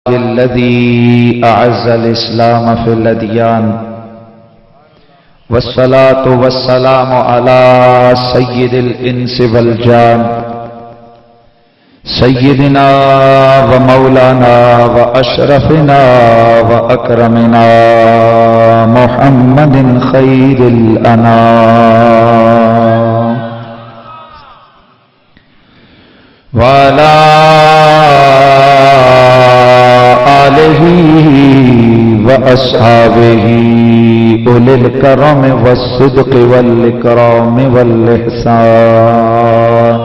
الذي أعز الإسلام في الأديان والصلاة والسلام على سيد الإنس والجان سيدنا ومولانا وأشرفنا وأكرمنا محمد خير الأنام وعلى آلہ وأصحابہ أولي الكرم والصدق والإكرام والإحسان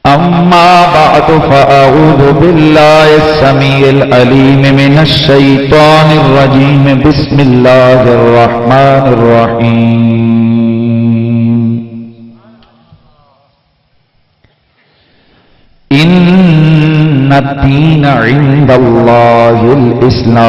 أما بعد فأعوذ بالله السميع العليم من الشيطان الرجيم بسم الله الرحمن الرحيم إن الدين عند الله الإسلام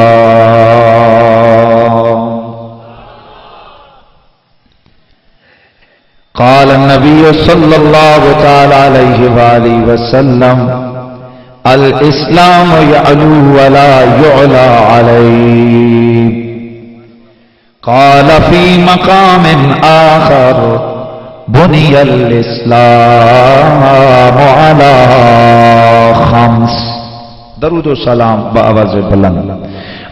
قال النبي صلى الله تعالى عليه وآله وسلم الإسلام يعلو ولا يعلى عليه قال في مقام آخر بني الاسلام على خمس درود و سلام بآواز بلند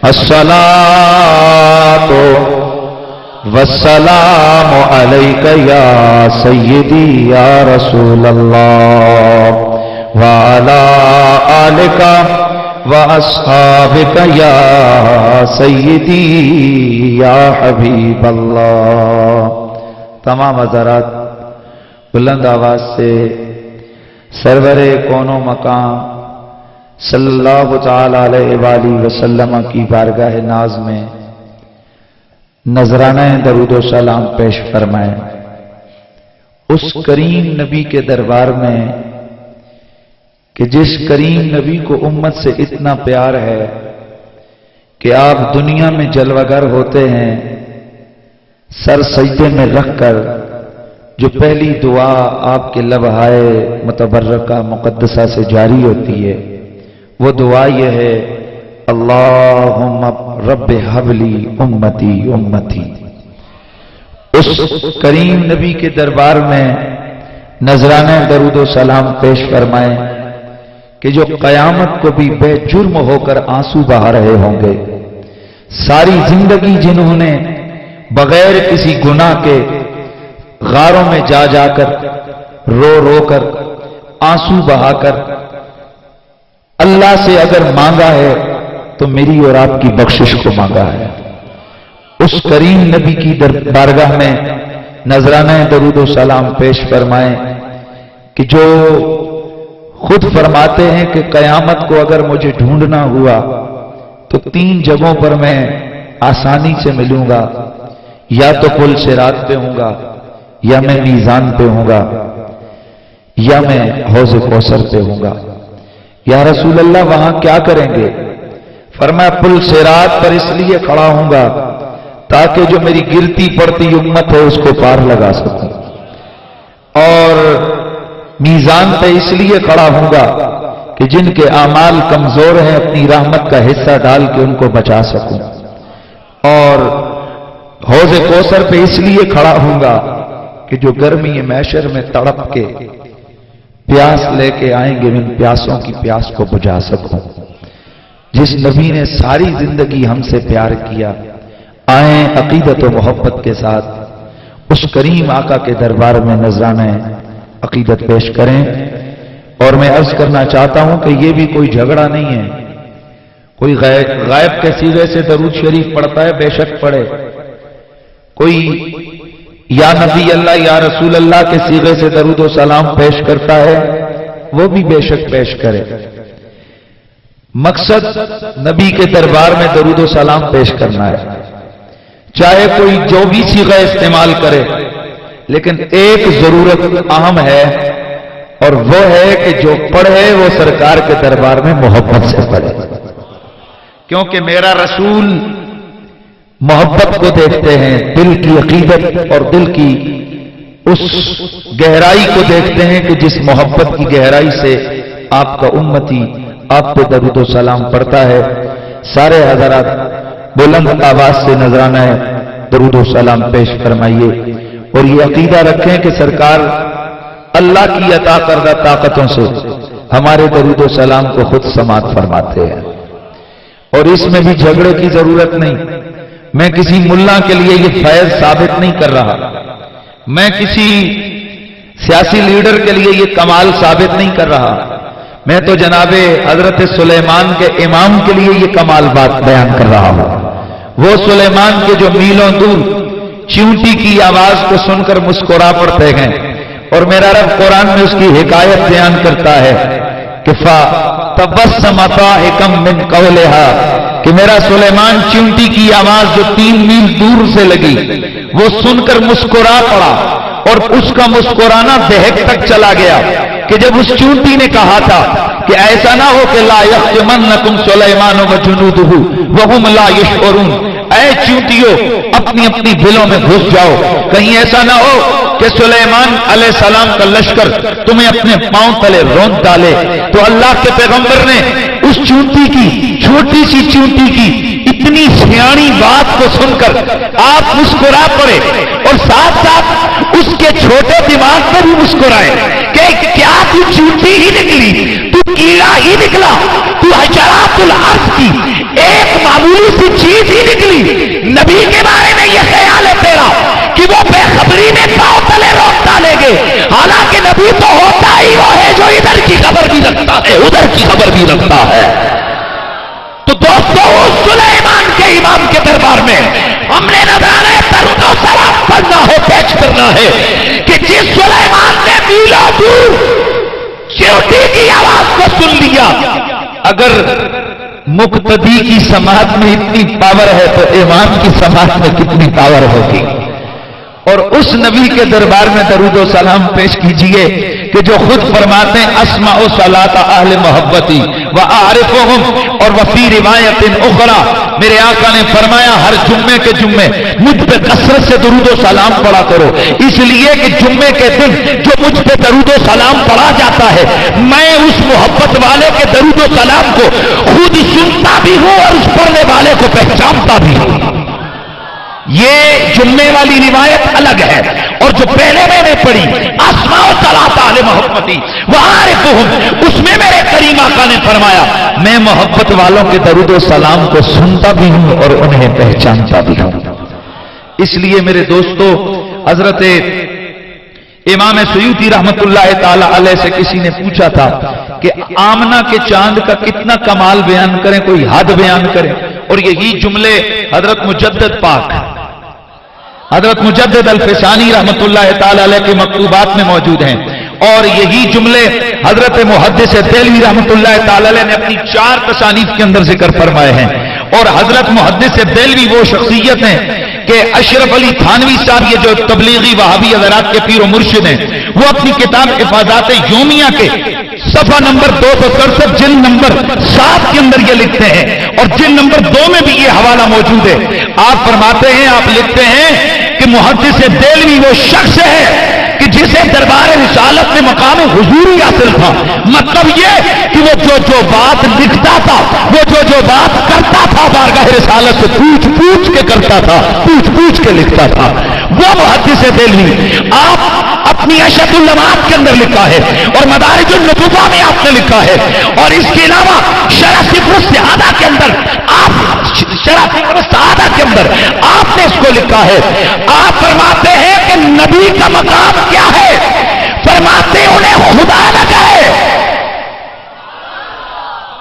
الصلاة والسلام عليك يا سيدي يا رسول الله وعلى آلك وأصحابك يا سيدي يا حبيب الله. تمام حضرات بلند آواز سے سرور کون و مقام صلی اللہ تعالی علیہ وآلہ وسلم کی بارگاہ ناز میں نذرانہ درود و سلام پیش فرمائیں اس کریم نبی کے دربار میں کہ جس کریم نبی کو امت سے اتنا پیار ہے کہ آپ دنیا میں جلوگر ہوتے ہیں سر سجدے میں رکھ کر جو پہلی دعا آپ کے لبہائے متبرکہ مقدسہ سے جاری ہوتی ہے وہ دعا یہ ہے اللہم رب حب لی امتی امتی. اس کریم نبی کے دربار میں نذرانہ درود و سلام پیش فرمائیں کہ جو قیامت کو بھی بے جرم ہو کر آنسو بہا رہے ہوں گے. ساری زندگی جنہوں نے بغیر کسی گناہ کے غاروں میں جا جا کر رو رو کر آنسو بہا کر اللہ سے اگر مانگا ہے تو میری اور آپ کی بخشش کو مانگا ہے. اس کریم نبی کی بارگاہ میں نذرانہ درود و سلام پیش فرمائیں کہ جو خود فرماتے ہیں کہ قیامت کو اگر مجھے ڈھونڈنا ہوا تو 3 جگہوں پر میں آسانی سے ملوں گا. یا تو پل صراط پہ ہوں گا یا میں میزان پہ ہوں گا یا میں حوض کوثر پہ ہوں گا. یا رسول اللہ وہاں کیا کریں گے؟ فرمایا پل صراط پر اس لیے کھڑا ہوں گا تاکہ جو میری گرتی پڑتی امت ہے اس کو پار لگا سکوں, اور میزان پہ اس لیے کھڑا ہوں گا کہ جن کے اعمال کمزور ہیں اپنی رحمت کا حصہ ڈال کے ان کو بچا سکوں, اور حوض کوثر پہ اس لیے کھڑا ہوں گا کہ جو گرمی محشر میں تڑپ کے پیاس لے کے آئیں گے ان پیاسوں کی پیاس کو بجھا سکوں. جس نبی نے ساری زندگی ہم سے پیار کیا, آئیں عقیدت و محبت کے ساتھ اس کریم آقا کے دربار میں نذرانہ عقیدت پیش کریں. اور میں عرض کرنا چاہتا ہوں کہ یہ بھی کوئی جھگڑا نہیں ہے. کوئی غائب کے سیغے سے درود شریف پڑھتا ہے, بے شک پڑھے. کوئی یا نبی اللہ یا رسول اللہ کے سیغے سے درود و سلام پیش کرتا ہے, وہ بھی بے شک پیش کرے. مقصد نبی کے دربار میں درود و سلام پیش کرنا ہے, چاہے کوئی جو بھی سیغہ استعمال کرے, لیکن ایک ضرورت اہم ہے اور وہ ہے کہ جو پڑھے وہ سرکار کے دربار میں محبت سے پڑھے, کیونکہ میرا رسول محبت کو دیکھتے ہیں, دل کی عقیدت اور دل کی اس گہرائی کو دیکھتے ہیں کہ جس محبت کی گہرائی سے آپ کا امتی آپ پہ درود و سلام پڑھتا ہے. سارے حضرات بلند آواز سے نذرانہ ہے درود و سلام پیش فرمائیے اور یہ عقیدہ رکھیں کہ سرکار اللہ کی عطا کردہ طاقتوں سے ہمارے درود و سلام کو خود سماعت فرماتے ہیں. اور اس میں بھی جھگڑے کی ضرورت نہیں. میں کسی ملا کے لیے یہ فیض ثابت نہیں کر رہا, میں کسی سیاسی لیڈر کے لیے یہ کمال ثابت نہیں کر رہا, میں تو جناب حضرت سلیمان کے امام کے لیے یہ کمال بات بیان کر رہا ہوں. وہ سلیمان کے جو میلوں دور چیونٹی کی آواز کو سن کر مسکرا پڑتے ہیں, اور میرا رب قرآن میں اس کی حکایت بیان کرتا ہے کہ فَتَبَسَّمَ ضَاحِكًا مِّن قَوْلِهَا کہ میرا سلیمان چیونٹی کی آواز جو 3 میل دور سے لگی وہ سن کر مسکرا پڑا, اور اس کا مسکرانا دہک تک چلا گیا کہ جب اس چونٹی نے کہا تھا کہ ایسا نہ ہو کہ لا یحطمنکم سلیمان وجنودہ وہم لا یشعرون, اے چونٹیوں اپنی اپنی بلوں میں گھس جاؤ, کہیں ایسا نہ ہو کہ سلیمان علیہ السلام کا لشکر تمہیں اپنے پاؤں تلے روند ڈالے. تو اللہ کے پیغمبر نے اس چونٹی کی, چھوٹی سی چونٹی کی اتنی سیاਣੀ بات کو سن کر آپ مسکرا پڑے, اور ساتھ ساتھ اس کے چھوٹے دماغ پر بھی مسکرائے کہ کیا تو چونٹی ہی نکلی, تو کیڑا ہی نکلا, تو حشرات الارض کی ایک معمولی سی چیز ہی نکلی. نبی کے بارے میں یہ خیال ہے تیرا کہ وہ بے خبری میں پاؤں تلے روک ڈالیں گے, حالانکہ نبی تو ہوتا ہی وہ ہے جو ادھر کی خبر بھی رکھتا ہے ادھر کی خبر بھی رکھتا ہے. تو دوستو اس سلیمان کے امام کے دربار میں ہم نے نظرانے درود و سلام پڑھنا ہے, پیش کرنا ہے کہ جس سلیمان نے میلوں دور چیونٹی کی آواز کو سن لیا, اگر مقتدی کی سماعت میں اتنی پاور ہے تو امام کی سماعت میں کتنی پاور ہوگی. اور اس نبی کے دربار میں درود و سلام پیش کیجئے کہ جو خود فرماتے ہیں اسمع صلاۃ اہل محبتی واعرفهم, اور وفی روایت اخرى میرے آقا نے فرمایا ہر جمعے کے جمعے مجھ پہ کثرت سے درود و سلام پڑھا کرو, اس لیے کہ جمعے کے دن جو مجھ پہ درود و سلام پڑھا جاتا ہے میں اس محبت والے کے درود و سلام کو خود سنتا بھی ہوں اور اس پڑھنے والے کو پہچانتا بھی ہوں. یہ جمعے والی روایت الگ ہے, اور جو پہلے میں نے پڑھی اسمع صلاۃ اہل محبتی وعارفهم, اس میں میرے کریم آقا نے فرمایا میں محبت والوں کے درود و سلام کو سنتا بھی ہوں اور انہیں پہچانتا بھی ہوں. اس لیے میرے دوستو, حضرت امام سیوطی رحمت اللہ تعالی علیہ سے کسی نے پوچھا تھا کہ آمنہ کے چاند کا کتنا کمال بیان کریں, کوئی حد بیان کریں, اور یہی جملے حضرت مجدد پاک حضرت مجدد الفسانی رحمت اللہ تعالی علیہ کے مکتوبات میں موجود ہیں, اور یہی جملے حضرت محدث دہلوی رحمت اللہ تعالی علیہ نے اپنی 4 تصانیف کے اندر ذکر فرمائے ہیں. اور حضرت محدث دہلوی وہ شخصیت ہیں کہ اشرف علی تھانوی صاحب, یہ جو تبلیغی وہابی حضرات کے پیر و مرشد ہیں, وہ اپنی کتاب حفاظات یومیہ کے صفحہ نمبر 263 جلد نمبر 7 کے اندر یہ لکھتے ہیں, اور جلد نمبر 2 میں بھی یہ حوالہ موجود ہے. آپ فرماتے ہیں, آپ لکھتے ہیں کہ محدث دہلوی وہ شخص ہے کہ جسے دربار رسالت میں مقام حضوری حاصل تھا. مطلب یہ کہ وہ جو بات لکھتا تھا, وہ جو بات کرتا تھا بارگاہ رسالت سے پوچھ پوچھ کے کرتا تھا, پوچھ پوچھ کے لکھتا تھا, وہ محدث دہلوی. آپ اپنی اشد اللمعات کے اندر لکھا ہے, اور مدارج النبوہ میں آپ نے لکھا ہے, اور اس کے علاوہ شرح صفر السعادہ کے اندر شرح صفر السعادہ کے اندر آپ نے اس کو لکھا ہے. آپ فرماتے ہیں کہ نبی کا مقام کیا ہے, فرماتے انہیں خدا لگا ہے.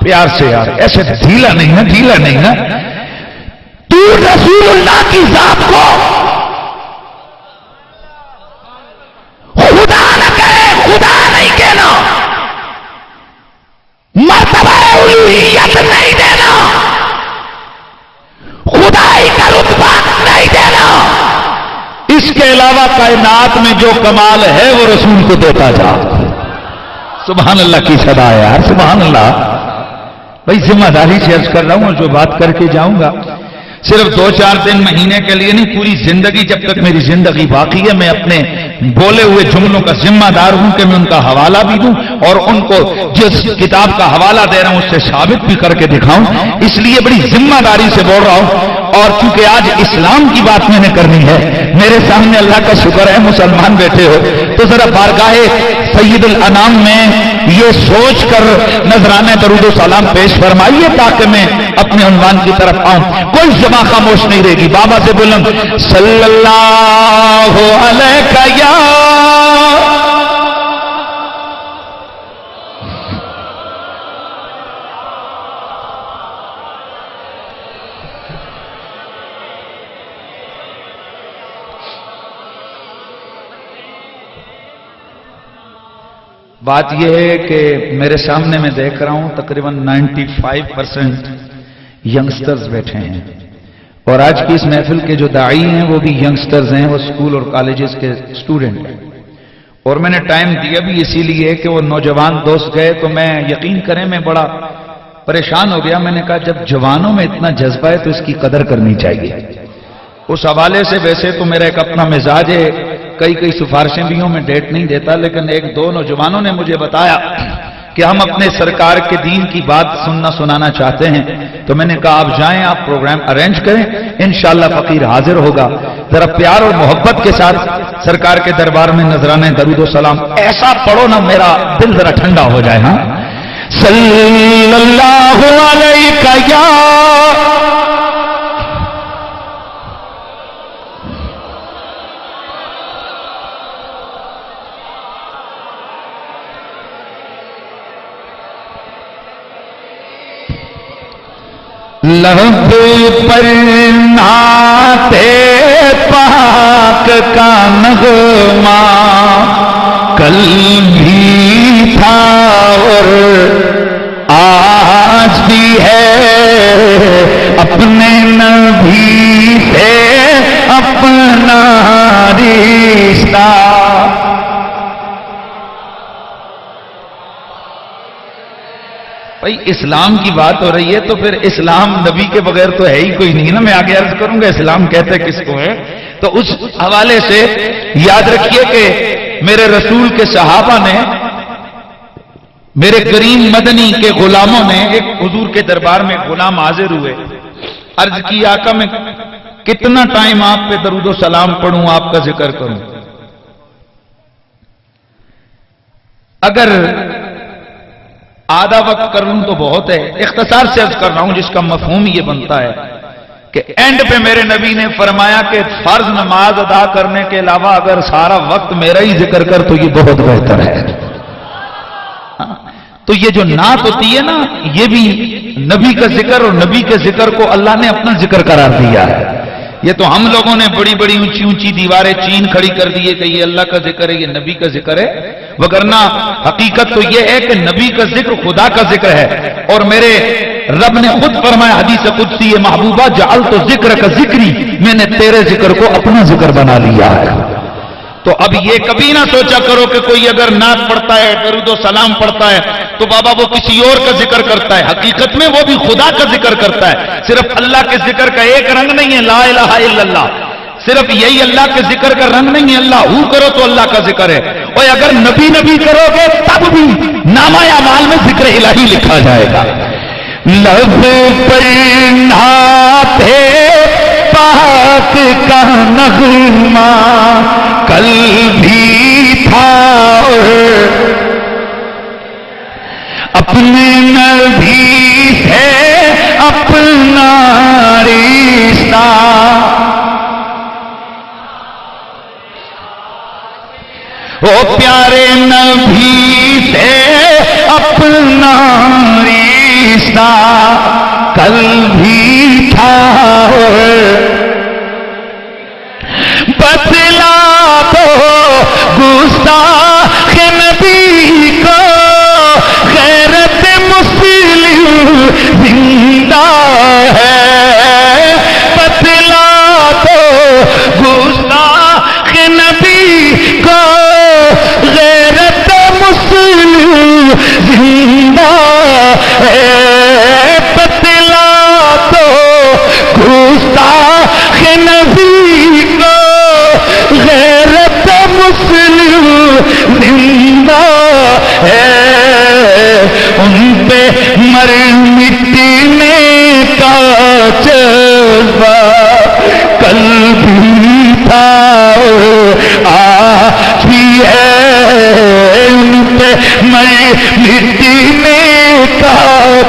پیار سے یار, ایسے ڈھیلا نہیں نا, ڈھیلا نہیں نا. تو رسول اللہ کی ذات کو خدا لگا ہے, خدا نہیں کہنا, مرتبہ الوہیت نہیں دینا, خدائی کا رتبہ نہیں دینا. اس کے علاوہ کائنات میں جو کمال ہے وہ رسول کو دیتا جا. سبحان اللہ کی صدا ہے یار, سبحان اللہ. بھائی ذمہ داری سے عرض کر رہا ہوں, اور جو بات کر کے جاؤں گا صرف 2-4 دن مہینے کے لیے نہیں، پوری زندگی جب تک میری زندگی باقی ہے میں اپنے بولے ہوئے جملوں کا ذمہ دار ہوں کہ میں ان کا حوالہ بھی دوں اور ان کو جس کتاب کا حوالہ دے رہا ہوں اس سے ثابت بھی کر کے دکھاؤں. اس لیے بڑی ذمہ داری سے بول رہا ہوں. اور چونکہ آج اسلام کی بات میں نے کرنی ہے، میرے سامنے اللہ کا شکر ہے مسلمان بیٹھے ہو، تو ذرا بارگاہ سید الانام میں یہ سوچ کر نذرانے درود و سلام پیش فرمائیے تاکہ میں اپنے عنوان کی طرف آؤں. کوئی زبان خاموش نہیں رہے گی. بابا سے بلند صلی اللہ علیہ یا بات یہ ہے کہ میرے سامنے میں دیکھ رہا ہوں تقریباً 95% ینگسٹرز بیٹھے ہیں اور آج کی اس محفل کے جو داعی ہیں وہ بھی ینگسٹرز ہیں، وہ اسکول اور کالجز کے اسٹوڈنٹ ہیں. اور میں نے ٹائم دیا بھی اسی لیے کہ وہ نوجوان دوست گئے تو میں یقین کریں میں بڑا پریشان ہو گیا. میں نے کہا جب جوانوں میں اتنا جذبہ ہے تو اس کی قدر کرنی چاہیے. اس حوالے سے ویسے تو میرا ایک اپنا مزاج ہے، کئی سفارشیں بھی ہوں میں ڈیٹ نہیں دیتا، لیکن 1-2 نوجوانوں نے مجھے بتایا کہ ہم اپنے سرکار کے دین کی بات سنانا چاہتے ہیں. تو میں نے کہا آپ جائیں، آپ پروگرام ارینج کریں، انشاءاللہ فقیر حاضر ہوگا. ذرا پیار اور محبت کے ساتھ سرکار کے دربار میں نذرانے درود و سلام ایسا پڑھو نا میرا دل ذرا ٹھنڈا ہو جائے. ہاں صلی اللہ علیہ یا لب پر نعت پاک کا نغمہ کل بھی تھا اور آج بھی ہے، اپنے نبی سے اپنا رشتہ. بھائی اسلام کی بات ہو رہی ہے تو پھر اسلام نبی کے بغیر تو ہے ہی کوئی نہیں نا. میں آگے عرض کروں گا اسلام کہتے کس کو ہے. تو اس حوالے سے یاد رکھیے کہ میرے رسول کے صحابہ نے، میرے کریم مدنی کے غلاموں نے، ایک حضور کے دربار میں غلام حاضر ہوئے، عرض کی آقا میں کتنا ٹائم آپ پہ درود و سلام پڑھوں، آپ کا ذکر کروں؟ اگر آدھا وقت کر لوں تو بہت ہے. اختصار سے عرض کر رہا ہوں جس کا مفہوم یہ بنتا ہے کہ اینڈ پہ میرے نبی نے فرمایا کہ فرض نماز ادا کرنے کے علاوہ اگر سارا وقت میرا ہی ذکر کر تو یہ بہت بہتر ہے. تو یہ جو نعت ہوتی ہے نا، یہ بھی نبی کا ذکر اور نبی کے ذکر کو اللہ نے اپنا ذکر قرار دیا ہے. یہ تو ہم لوگوں نے بڑی بڑی اونچی اونچی دیواریں چین کھڑی کر دی ہے کہ یہ اللہ کا ذکر ہے، یہ نبی کا ذکر ہے. وگرنہ حقیقت تو یہ ہے کہ نبی کا ذکر خدا کا ذکر ہے. اور میرے رب نے خود فرمایا حدیث قدسی ہے، محبوبہ جعلت ذکر کا ذکری، میں نے تیرے ذکر کو اپنا ذکر بنا لیا ہے. تو اب یہ کبھی نہ سوچا کرو کہ کوئی اگر نعت پڑھتا ہے، درود و سلام پڑھتا ہے تو بابا وہ کسی اور کا ذکر کرتا ہے. حقیقت میں وہ بھی خدا کا ذکر کرتا ہے. صرف اللہ کے ذکر کا ایک رنگ نہیں ہے لا الہ الا اللہ، صرف یہی اللہ کے ذکر کا رنگ نہیں ہے اللہ ہو کرو تو اللہ کا ذکر ہے. اور اگر نبی نبی کرو گے تب بھی نامہ اعمال میں ذکر الہی لکھا جائے گا. لب پر نعت پاک کا نغمہ کل بھی تھا اور اپنے نبی سے اپنا رشتہ. او پیارے نبی سے اپنا رشتہ کل بھی تھا بتلا دو گستاخ نبی کو غیرت مسلم زندہ ہے. بتلا دو گستاخ نبی کو غیرت مسلم زندہ ہے. بتلا دو گستاخ مٹنے کا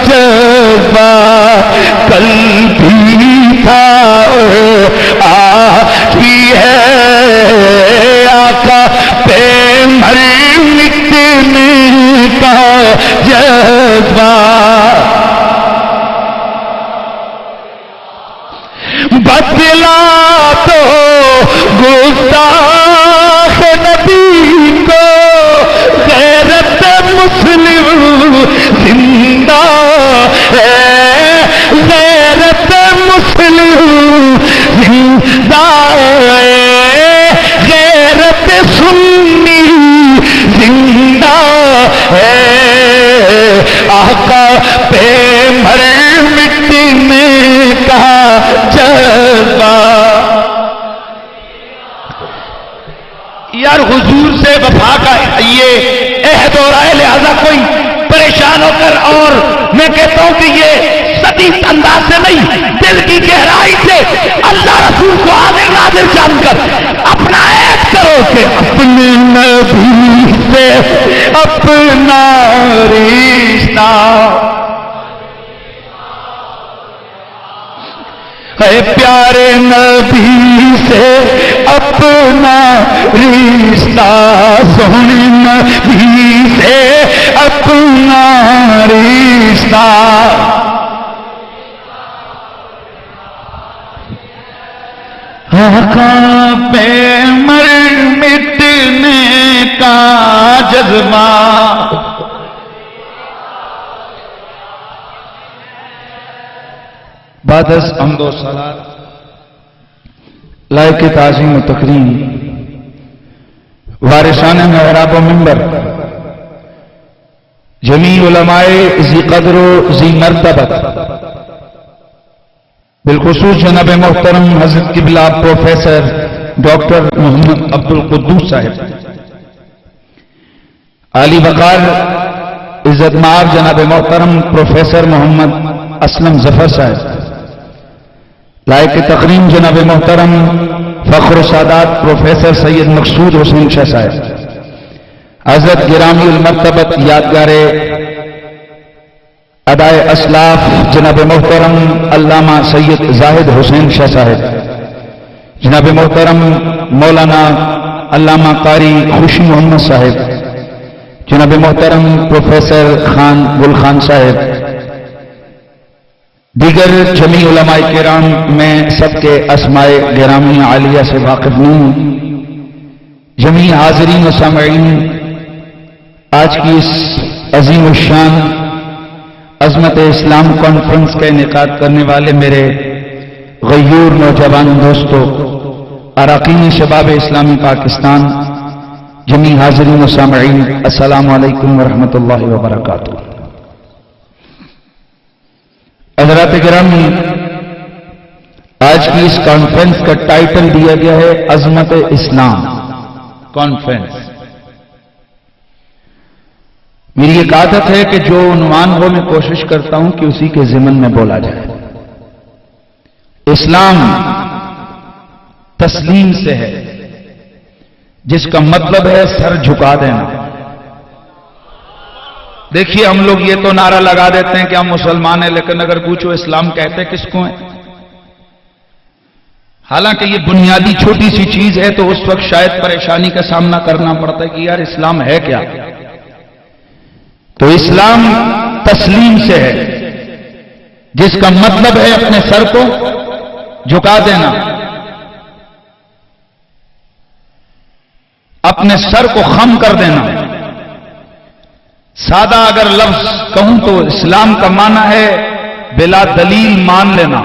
جذبہ کل بھی تھا آج بھی ہے، آقا پہ مٹنے کا جذبہ بدلا تو گستاخ نبی کو غیرت مسلم زندہ ہے، غیرت مسلم زندہ ہے، غیرت سنی زندہ ہے، آقا پہ مٹنے کا جذبہ۔ یار حضور سے وفا کا یہ عہد ہو رہا ہے، لہذا کوئی پریشان ہو کر، اور میں کہتا ہوں کہ یہ سٹیک انداز سے نہیں، دل کی گہرائی سے اللہ رسول کو حاضر ناظر جان کر اپنا عہد کرو کہ اپنے نبی سے اپنا رشتہ، اے پیارے نبی سے اپنا رشتہ، سونے نبی سے اپنا رشتہ، آقا پہ مٹنے کا جذبہ۔ بعد از حمد و صلات لائق تعظیم و تکریم وارثان محراب و منبر جمیع علماء ذی قدر و ذی مرتبت، بالخصوص جناب محترم حضرت قبلہ پروفیسر ڈاکٹر محمد عبد القدوس صاحب، عالی وقار عزت مآب جناب محترم پروفیسر محمد اسلم ظفر صاحب، لائق تقریم جناب محترم فخر سادات پروفیسر سید مقصود حسین شاہ صاحب، حضرت گرامی المرتبت یادگار ادائے اسلاف جناب محترم علامہ سید زاہد حسین شاہ صاحب، جناب محترم مولانا علامہ قاری خوشی محمد صاحب، جناب محترم پروفیسر خان گل خان صاحب، دیگر جمیع علماء کرام، میں سب کے اسماء گرامی عالیہ سے واقف نہیں، جمیع حاضرین و سامعین، آج کی اس عظیم الشان عظمت اسلام کانفرنس کا انعقاد کرنے والے میرے غیور نوجوان دوستوں، اراکین شباب اسلامی پاکستان، جمیع حاضرین و سامعین، السلام علیکم ورحمۃ اللہ وبرکاتہ۔ حضرات گرامی، آج کی اس کانفرنس کا ٹائٹل دیا گیا ہے عظمت اسلام کانفرنس۔ میری ایک عادت ہے کہ جو عنوان ہو میں کوشش کرتا ہوں کہ اسی کے ضمن میں بولا جائے۔ اسلام تسلیم سے ہے، جس کا مطلب ہے سر جھکا دینا۔ دیکھیے ہم لوگ یہ تو نعرہ لگا دیتے ہیں کہ ہم مسلمان ہیں، لیکن اگر پوچھو اسلام کہتے کس کو ہیں؟ حالانکہ یہ بنیادی چھوٹی سی چیز ہے، تو اس وقت شاید پریشانی کا سامنا کرنا پڑتا ہے کہ یار اسلام ہے کیا؟ تو اسلام تسلیم سے ہے، جس کا مطلب ہے اپنے سر کو جھکا دینا، اپنے سر کو خم کر دینا۔ سادہ اگر لفظ کہوں تو اسلام کا معنی ہے بلا دلیل مان لینا۔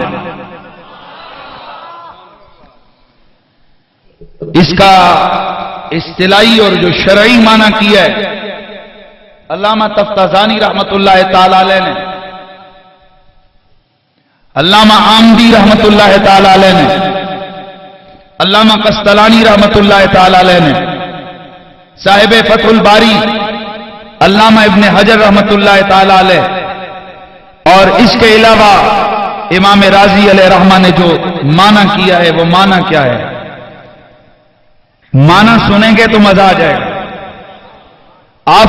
اس کا اصطلاحی اور جو شرعی معنی کیا ہے علامہ تفتازانی رحمت اللہ تعالی علیہ نے، علامہ عامدی رحمت اللہ تعالی علیہ نے، علامہ قسطلانی رحمت اللہ تعالی علیہ نے، صاحب فتح الباری علامہ ابن حجر رحمت اللہ تعالی علیہ، اور اس کے علاوہ امام رازی علیہ رحمہ نے جو معنی کیا ہے وہ معنی کیا ہے؟ معنی سنیں گے تو مزہ آ جائے گا۔ آپ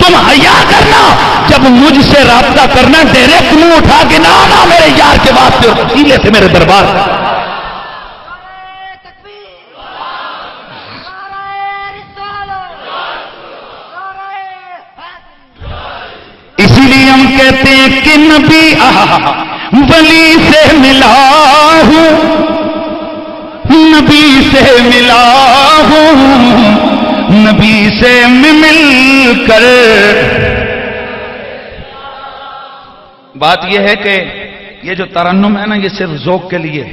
تم حیا کرنا جب مجھ سے رابطہ کرنا ڈائریکٹ منہ اٹھا کے نہ آنا میرے یار کے واسطے اور وسیلے سے میرے دربار. اسی لیے ہم کہتے ہیں کہ نبی ولی سے ملا ہوں, نبی سے ملا ہوں, نبی سے مل کر. بات یہ ہے کہ یہ جو ترنم ہے نا یہ صرف ذوق کے لیے,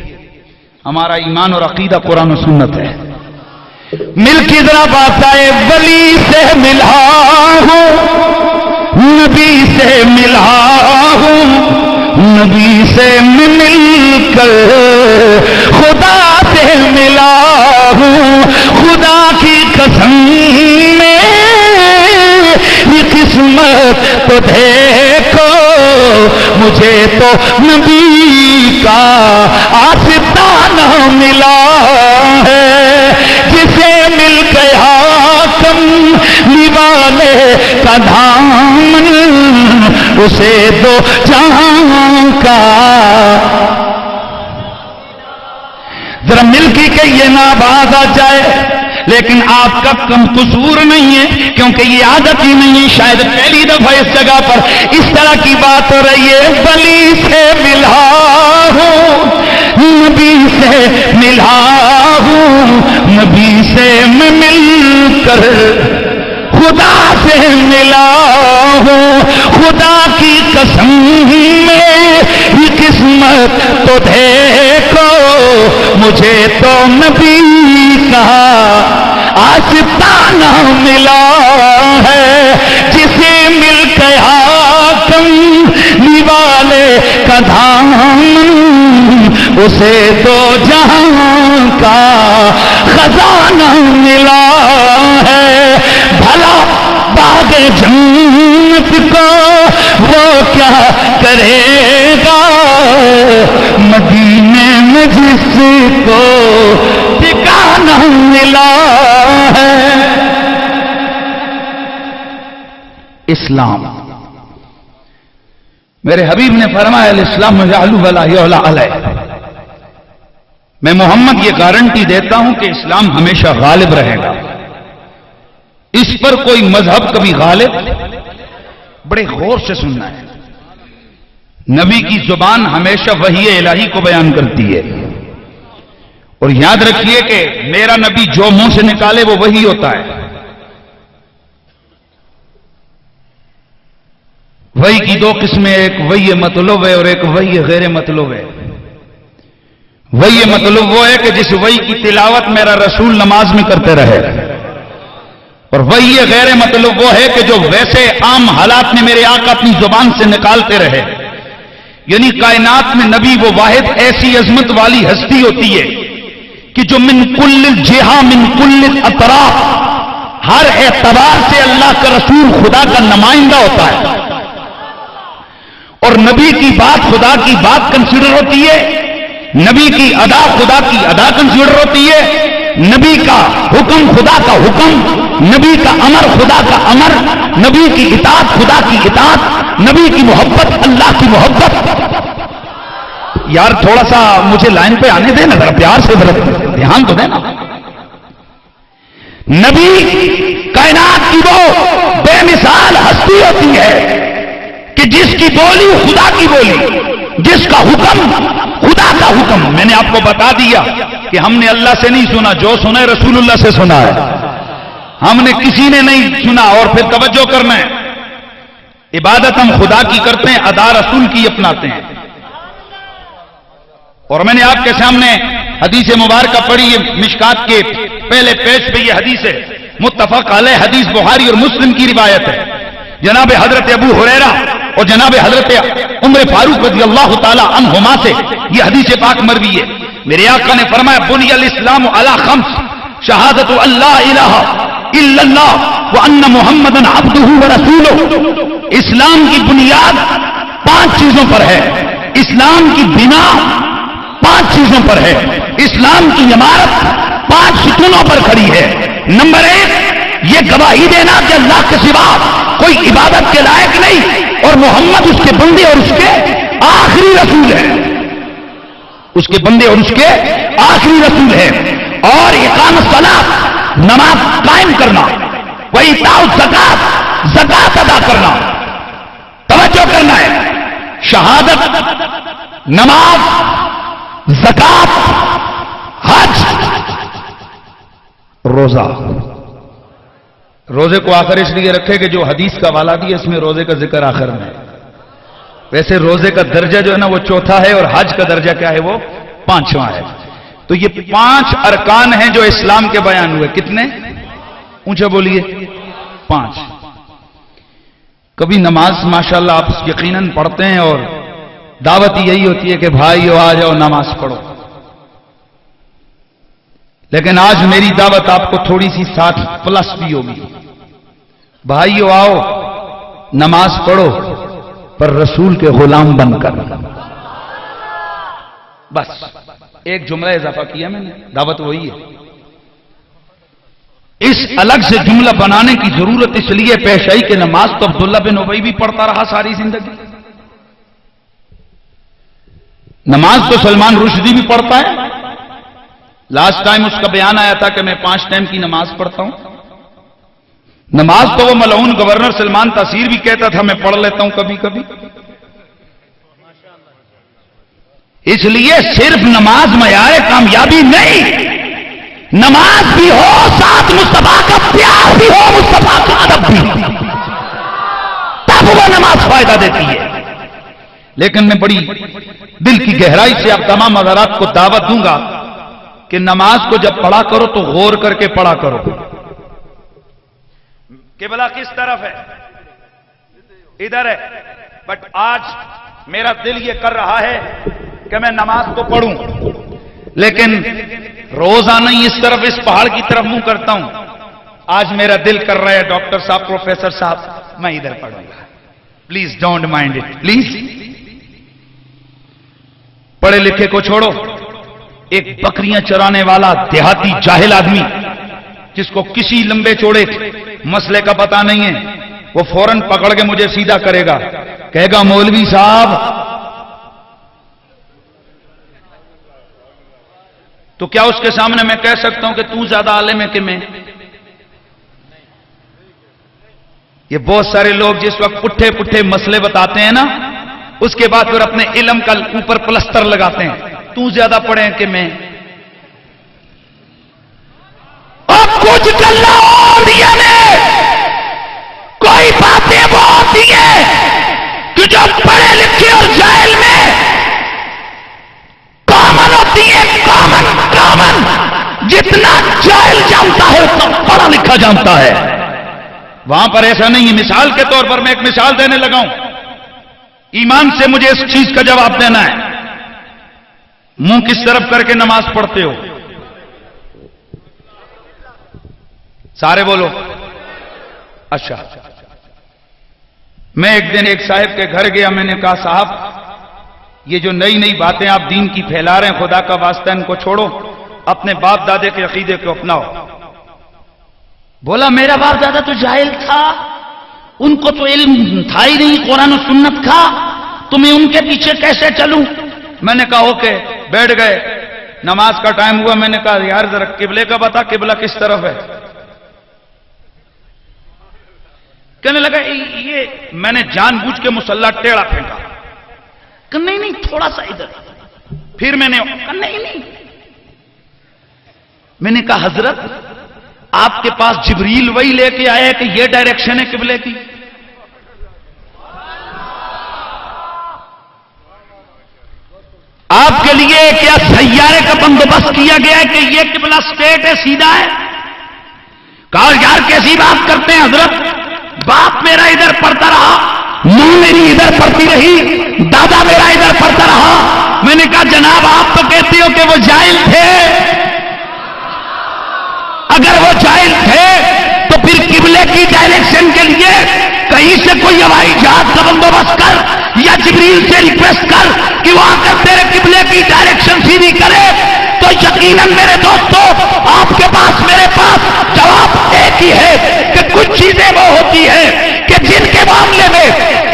ہمارا ایمان اور عقیدہ قرآن و سنت ہے. مل کی ذرا بات آئے, ولی سے ملا ہوں, نبی سے ملا ہوں, نبی سے مل کر خدا سے ملا ہوں. خدا کی قسم میری قسمت تو دیکھو, مجھے تو نبی کا آستانہ ملا ہے. جسے مل گیا کملی والے کا دامن, اسے دو جہاں کا. ذرا مل کی کہ یہ نہ باز آ جائے, لیکن آپ کا کم قصور نہیں ہے کیونکہ یہ عادت ہی نہیں ہے. شاید پہلی دفعہ اس جگہ پر اس طرح کی بات ہو رہی ہے. ولی سے ملا ہوں, نبی سے ملا ہوں, نبی سے میں مل کر خدا سے ملا ہوں. خدا کی قسم میری قسمت تو دیکھو, مجھے تو نبی کا آستانہ ملا ہے. جسے مل گیا کملی والے کا دامن, اسے تو جہاں کا خزانہ ملا ہے. بھلا باغ جنت کو وہ کیا کرے گا, مدینے میں جس کو ٹھکانہ ملا ہے. اسلام, میرے حبیب نے فرمایا الاسلام یعلو ولا یعلی علیہ. میں محمد یہ گارنٹی دیتا ہوں کہ اسلام ہمیشہ غالب رہے گا, اس پر کوئی مذہب کبھی غالب. بڑے غور سے سننا ہے, نبی کی زبان ہمیشہ وحی الہی کو بیان کرتی ہے. اور یاد رکھیے کہ میرا نبی جو منہ سے نکالے وہ وحی ہوتا ہے. وحی کی دو قسمیں, ایک وحی مطلوب ہے اور ایک وحی غیر مطلوب ہے. وحی مطلوب وہ ہے کہ جس وحی کی تلاوت میرا رسول نماز میں کرتے رہے, اور وحی غیر مطلوب وہ ہے کہ جو ویسے عام حالات میں میرے آقا اپنی زبان سے نکالتے رہے. یعنی کائنات میں نبی وہ واحد ایسی عظمت والی ہستی ہوتی ہے کہ جو من کل جہہ من کل اطراف, ہر اعتبار سے اللہ کا رسول خدا کا نمائندہ ہوتا ہے. اور نبی کی بات خدا کی بات کنسیڈر ہوتی ہے, نبی کی ادا خدا کی ادا کنسیڈر ہوتی ہے, نبی کا حکم خدا کا حکم, نبی کا امر خدا کا امر, نبی کی اطاعت خدا کی اطاعت, نبی کی محبت اللہ کی محبت. یار تھوڑا سا مجھے لائن پہ آنے دیں نا, ذرا پیار سے ذرا دھیان تو دینا. نبی کائنات کی وہ بے مثال ہستی ہوتی ہے کہ جس کی بولی خدا کی بولی, جس کا حکم خدا کا حکم. میں نے آپ کو بتا دیا کہ ہم نے اللہ سے نہیں سنا, جو سنا ہے رسول اللہ سے سنا ہے. ہم نے کسی نے نہیں سنا. اور پھر توجہ کرنا ہے, عبادت ہم خدا کی کرتے ہیں, ادا رسول کی اپناتے ہیں. اور میں نے آپ کے سامنے حدیث مبارکہ پڑھی ہے, مشکات کے پہلے پیج پہ یہ حدیث ہے, متفق علیہ حدیث بخاری اور مسلم کی روایت ہے. جناب حضرت ابو ہریرہ اور جناب حضرت عمر فاروق رضی اللہ تعالی عنہما سے یہ حدیث پاک مروی ہے. میرے آقا نے فرمایا بنی الاسلام علی خمس, شہادت اللہ الہ الا اللہ وان محمدا عبدہ ورسولہ. اسلام کی بنیاد 5 چیزوں پر ہے, اسلام کی بنا 5 چیزوں پر ہے, اسلام کی عمارت 5 ستونوں پر کھڑی ہے. نمبر ایک یہ گواہی دینا کہ اللہ کے سوا کوئی عبادت کے لائق نہیں اور محمد اس کے بندے اور اس کے آخری رسول ہے، اس کے بندے اور اس کے آخری رسول ہے۔ اور اقامت الصلاۃ نماز قائم کرنا، وایتاء الزکات زکات ادا کرنا، توجہ کرنا ہے، شہادت، نماز، زکات، حج، روزہ۔ روزے کو آخر اس لیے رکھے کہ جو حدیث کا حوالہ دیا اس میں روزے کا ذکر آخر میں ہے۔ ویسے روزے کا درجہ جو ہے نا وہ چوتھا ہے اور حج کا درجہ کیا ہے وہ پانچواں ہے۔ تو یہ 5 ارکان ہیں جو اسلام کے بیان ہوئے۔ کتنے؟ اونچا بولیے۔ 5۔ کبھی نماز ماشاءاللہ آپ یقیناً پڑھتے ہیں اور دعوت یہی ہوتی ہے کہ بھائیو آ جاؤ نماز پڑھو، لیکن آج میری دعوت آپ کو تھوڑی سی 60+ بھی ہوگی۔ بھائیو آؤ نماز پڑھو پر رسول کے غلام بن کر۔ بس ایک جملہ اضافہ کیا میں نے، دعوت وہی ہے۔ اس الگ سے جملہ بنانے کی ضرورت اس لیے پیش آئی کہ نماز تو عبداللہ بن ابی بھی پڑھتا رہا ساری زندگی، نماز تو سلمان رشدی بھی پڑھتا ہے۔ لاسٹ ٹائم اس کا بیان آیا تھا کہ میں 5 ٹائم کی نماز پڑھتا ہوں۔ نماز تو وہ ملعون گورنر سلمان تاثیر بھی کہتا تھا میں پڑھ لیتا ہوں کبھی کبھی۔ اس لیے صرف نماز معیار کامیابی نہیں، نماز بھی ہو ساتھ مصطفیٰ کا پیار بھی ہو، مصطفیٰ کا ادب بھی، تب وہ نماز فائدہ دیتی ہے۔ لیکن میں بڑی دل کی گہرائی سے آپ تمام حضرات کو دعوت دوں گا کہ نماز کو جب پڑھا کرو تو غور کر کے پڑھا کرو۔ قبلہ کس طرف ہے؟ ادھر ہے، بٹ آج میرا دل یہ کر رہا ہے کہ میں نماز تو پڑھوں لیکن روزانہ ہی اس طرف اس پہاڑ کی طرف منہ کرتا ہوں۔ آج میرا دل کر رہا ہے ڈاکٹر صاحب، پروفیسر صاحب، میں ادھر پڑھوں گا، please don't mind it please. پڑھے لکھے کو چھوڑو، ایک بکریاں چرانے والا دیہاتی جاہل آدمی جس کو کسی لمبے چوڑے مسئلے کا پتہ نہیں ہے، وہ فوراً پکڑ کے مجھے سیدھا کرے گا، کہے گا مولوی صاحب تو کیا اس کے سامنے میں کہہ سکتا ہوں کہ تو زیادہ عالم ہے کہ میں؟ یہ بہت سارے لوگ جس وقت پٹھے پٹھے مسئلے بتاتے ہیں نا، اس کے بعد پھر اپنے علم کا اوپر پلستر لگاتے ہیں، تو زیادہ پڑھے کہ میں؟ اور کچھ گلا اولیاء نے کوئی باتیں وہ ہوتی ہیں کہ جو پڑھے لکھے اور جاہل میں کامن ہوتی ہے، کامن جتنا جاہل جانتا ہے اتنا پڑھا لکھا جانتا ہے۔ وہاں پر ایسا نہیں ہے۔ مثال کے طور پر میں ایک مثال دینے لگا ہوں، ایمان سے مجھے اس چیز کا جواب دینا ہے، منہ کس طرف کر کے نماز پڑھتے ہو؟ سارے بولو۔ اچھا، میں ایک دن ایک صاحب کے گھر گیا، میں نے کہا صاحب یہ جو نئی نئی باتیں آپ دین کی پھیلا رہے ہیں، خدا کا واسطہ ان کو چھوڑو، اپنے باپ دادے کے عقیدے کو اپناؤ۔ بولا میرا باپ دادا تو جاہل تھا، ان کو تو علم تھا ہی نہیں قرآن و سنت کا، تو میں ان کے پیچھے کیسے چلوں؟ میں نے کہا اوکے، بیٹھ گئے، نماز کا ٹائم ہوا، میں نے کہا یار ذرا قبلے کا بتا، قبلہ کس طرف ہے؟ کہنے لگا یہ میں نے جان بوجھ کے مصلی ٹیڑھا پھینکا، کہ نہیں تھوڑا سا ادھر، پھر میں نے کہا نہیں۔ میں نے کہا حضرت آپ کے پاس جبریل وہی لے کے آیا کہ یہ ڈائریکشن ہے قبلے کی؟ آپ کے لیے کیا سیارے کا بندوبست کیا گیا ہے کہ یہ قبلہ اسٹیٹ ہے، سیدھا ہے؟ کہا یار کیسی بات کرتے ہیں حضرت، باپ میرا ادھر پڑھتا رہا، ماں میری ادھر پڑھتی رہی، دادا میرا ادھر پڑھتا رہا۔ میں نے کہا جناب آپ تو کہتے ہو کہ وہ جاہل تھے، اگر وہ جاہل تھے تو پھر قبلے کی ڈائریکشن کے لیے کہیں سے کوئی ہوائی جہاز کا بندوبست کر یا جبریل سے ریکویسٹ کر کہ وہ آ کر تیرے قبلے کی ڈائریکشن سیدھی کرے، تو یقیناً میرے دوستو آپ کے پاس میرے پاس جواب ایک ہی ہے کہ کچھ چیزیں وہ ہوتی ہیں کہ جن کے معاملے میں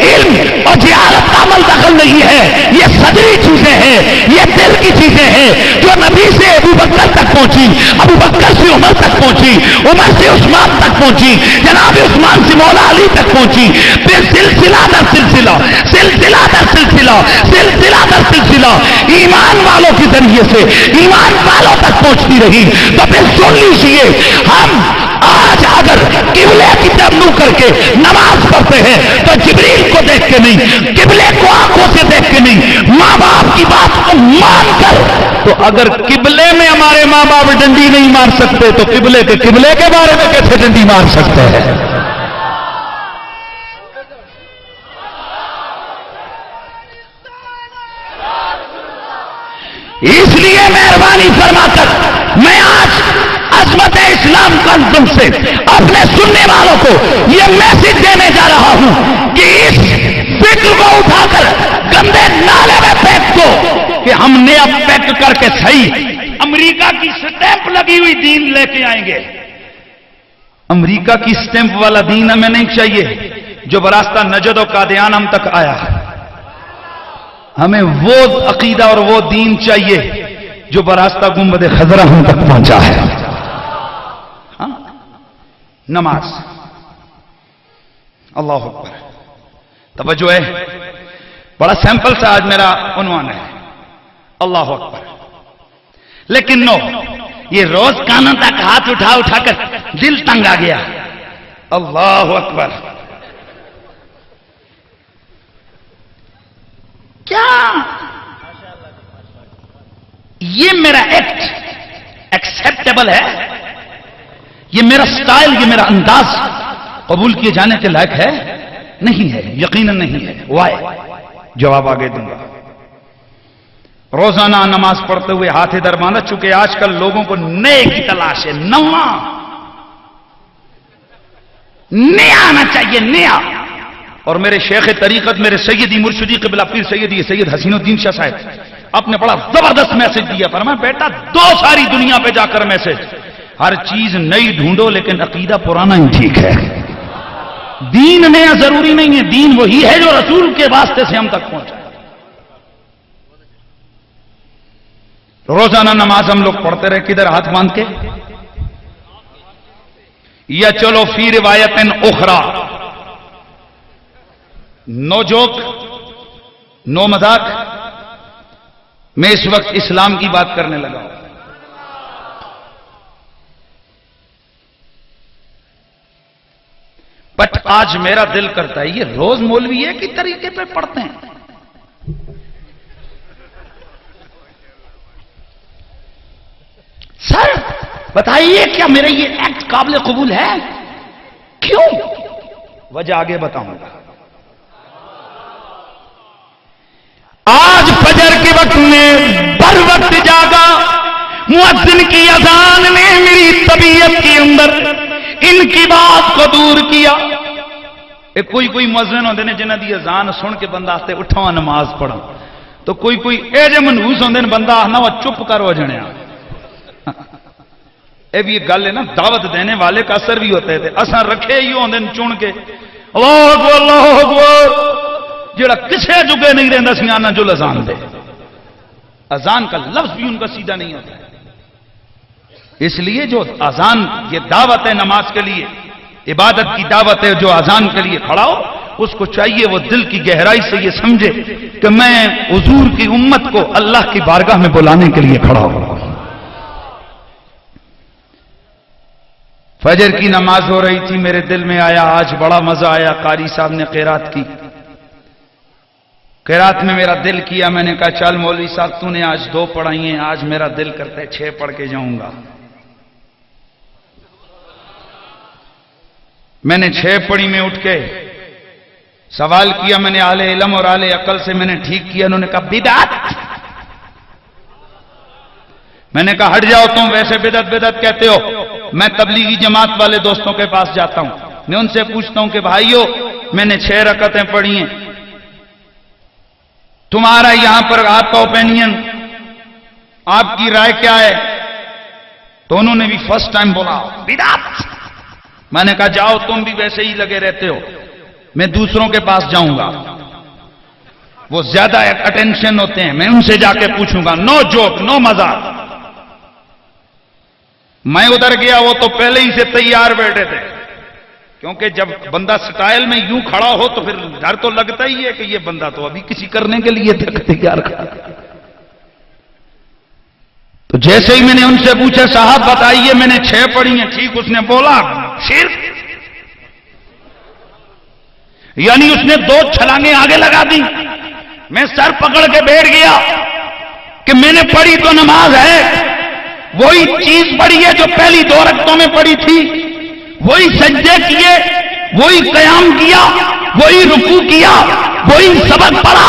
علم اور جہالت کا عمل دخل نہیں ہے، یہ صدری چیزیں ہیں، یہ دل کی چیزیں ہیں جو نبی سے ابو بکر تک پہنچی، ابو بکر سے عمر تک پہنچی، عمر سے عثمان تک پہنچی، جناب عثمان سے مولا علی تک پہنچی، پھر سلسلہ در سلسلہ، سلسلہ در سلسلہ، سلسلہ در سلسلہ ایمان والوں کے ذریعے سے ایمان والوں تک پہنچتی رہی۔ تو پھر سن لیجیے، ہم آج اگر قبلے کی طرف منہ کر کے نماز پڑھتے ہیں تو جبریل کو دیکھ کے نہیں، قبلے کو آنکھوں سے دیکھ کے نہیں، ماں باپ کی بات کو مان کر۔ تو اگر قبلے میں ہمارے ماں باپ ڈنڈی نہیں مار سکتے تو قبلے کے بارے میں کیسے ڈنڈی مار سکتے ہیں؟ اس لیے مہربانی فرما کر میں آج عظمت اسلام کانفرم سے اپنے سننے والوں کو یہ میسج دینے جا رہا ہوں کہ اس فکر کو اٹھا کر گندے نالے میں پھینک دو کہ ہم نے اب پیک کر کے صحیح امریکہ کی سٹیمپ لگی ہوئی دین لے کے آئیں گے۔ امریکہ کی سٹیمپ والا دین ہمیں نہیں چاہیے جو براستہ نجد و قادیان ہم تک آیا۔ ہمیں وہ عقیدہ اور وہ دین چاہیے جو براستہ گنبد خضرا ہم تک پہنچا ہے۔ ہاں؟ نماز، اللہ اکبر، توجہ ہے، بڑا سیمپل سا آج میرا عنوان ہے، اللہ اکبر۔ لیکن نو، یہ روز کانوں تک ہاتھ اٹھا کر دل تنگ آ گیا، اللہ اکبر۔ کیا یہ میرا ایکٹ ایکسپٹیبل ہے؟ یہ میرا سٹائل، یہ میرا انداز قبول کیے جانے کے لائق ہے؟ نہیں ہے، یقیناً نہیں ہے۔ وائی؟ جواب آگے دوں گا۔ روزانہ نماز پڑھتے ہوئے ہاتھ ادھر باندھا، چونکہ آج کل لوگوں کو نئے کی تلاش ہے، نیا آنا چاہیے، نیا۔ اور میرے شیخ طریقت، میرے سیدی مرشدی قبلہ پیر سیدی سید حسین الدین شاہ صاحب، اپنے بڑا زبردست میسج دیا، فرمایا بیٹا دو ساری دنیا پہ جا کر میسج، ہر چیز نئی ڈھونڈو لیکن عقیدہ پرانا ہی ٹھیک ہے۔ دین نیا ضروری نہیں ہے، دین وہی ہے جو رسول کے واسطے سے ہم تک پہنچا۔ روزانہ نماز ہم لوگ پڑھتے رہے، کدھر ہاتھ باندھ کے؟ یا چلو فی روایت اخرى، نو جوک، نو مذاق، میں اس وقت اسلام کی بات کرنے لگا ہوں۔ بٹ آج میرا دل کرتا ہے یہ روز مولوی کے طریقے پہ پڑھتے ہیں۔ سر بتائیے کیا میرا یہ ایکٹ قابل قبول ہے؟ کیوں؟ وجہ آگے بتاؤں گا۔ آج فجر کے وقت میں بر وقت جاگا، مؤذن کی اذان نے میری طبیعت کے اندر ان کی بات کو دور کیا۔ کوئی مؤذن ہوندے نے جنہاں دی اذان سن کے بندہ آتے اٹھاں نماز پڑھا، تو کوئی اے جے منحوس ہوندے نے بندہ آنا وہ چپ کر ہو جنیا۔ اے بھی ایک گل ہے نا، دعوت دینے والے کا اثر بھی ہوتے تھے، اساں رکھے ہی ہوندے نے چن کے، اللہ اکبر اللہ اکبر، جڑا کسے جگے نہیں رہندا سی آنا جو اذان دے، اذان کا لفظ بھی ان کا سیدھا نہیں ہوتا ہے۔ اس لیے جو اذان یہ دعوت ہے نماز کے لیے، عبادت کی دعوت ہے، جو اذان کے لیے کھڑا ہو اس کو چاہیے وہ دل کی گہرائی سے یہ سمجھے کہ میں حضور کی امت کو اللہ کی بارگاہ میں بلانے کے لیے کھڑا ہوں۔ فجر کی نماز ہو رہی تھی، میرے دل میں آیا آج بڑا مزہ آیا، قاری صاحب نے قرات کی، قرات میں میرا دل کیا، میں نے کہا چل مولوی صاحب تو نے آج 2 پڑھائی ہیں، آج میرا دل کرتا ہے 6 پڑھ کے جاؤں گا۔ میں نے 6 پڑھی، میں اٹھ کے سوال کیا، میں نے اہل علم اور اہل عقل سے میں نے ٹھیک کیا، انہوں نے کہا بدعت۔ میں نے کہا ہٹ جاؤ تم، ویسے بدعت کہتے ہو، میں تبلیغی جماعت والے دوستوں کے پاس جاتا ہوں، میں ان سے پوچھتا ہوں کہ بھائیو میں نے 6 رکعتیں پڑھی ہیں، تمہارا یہاں پر آپ کا اوپینین، آپ کی رائے کیا ہے؟ تو انہوں نے بھی فرسٹ ٹائم بولا بدعت۔ میں نے کہا جاؤ تم بھی ویسے ہی لگے رہتے ہو، میں دوسروں کے پاس جاؤں گا، وہ زیادہ اٹینشن ہوتے ہیں، میں ان سے جا کے پوچھوں گا، نو جوک نو مزاق۔ میں ادھر گیا، وہ تو پہلے ہی سے تیار بیٹھے تھے، کیونکہ جب بندہ سٹائل میں یوں کھڑا ہو تو پھر ڈر تو لگتا ہی ہے کہ یہ بندہ تو ابھی کسی کرنے کے لیے تیار کھڑا۔ تو جیسے ہی میں نے ان سے پوچھا صاحب بتائیے میں نے 6 پڑھی ہیں، ٹھیک، اس نے بولا شرک، یعنی اس نے 2 چھلانگیں آگے لگا دی۔ میں سر پکڑ کے بیٹھ گیا کہ میں نے پڑھی تو نماز ہے، وہی چیز پڑھی ہے جو پہلی 2 رکعتوں میں پڑھی تھی، وہی سجدے کیے، وہی قیام کیا، وہی رکوع کیا، وہی سبق پڑھا،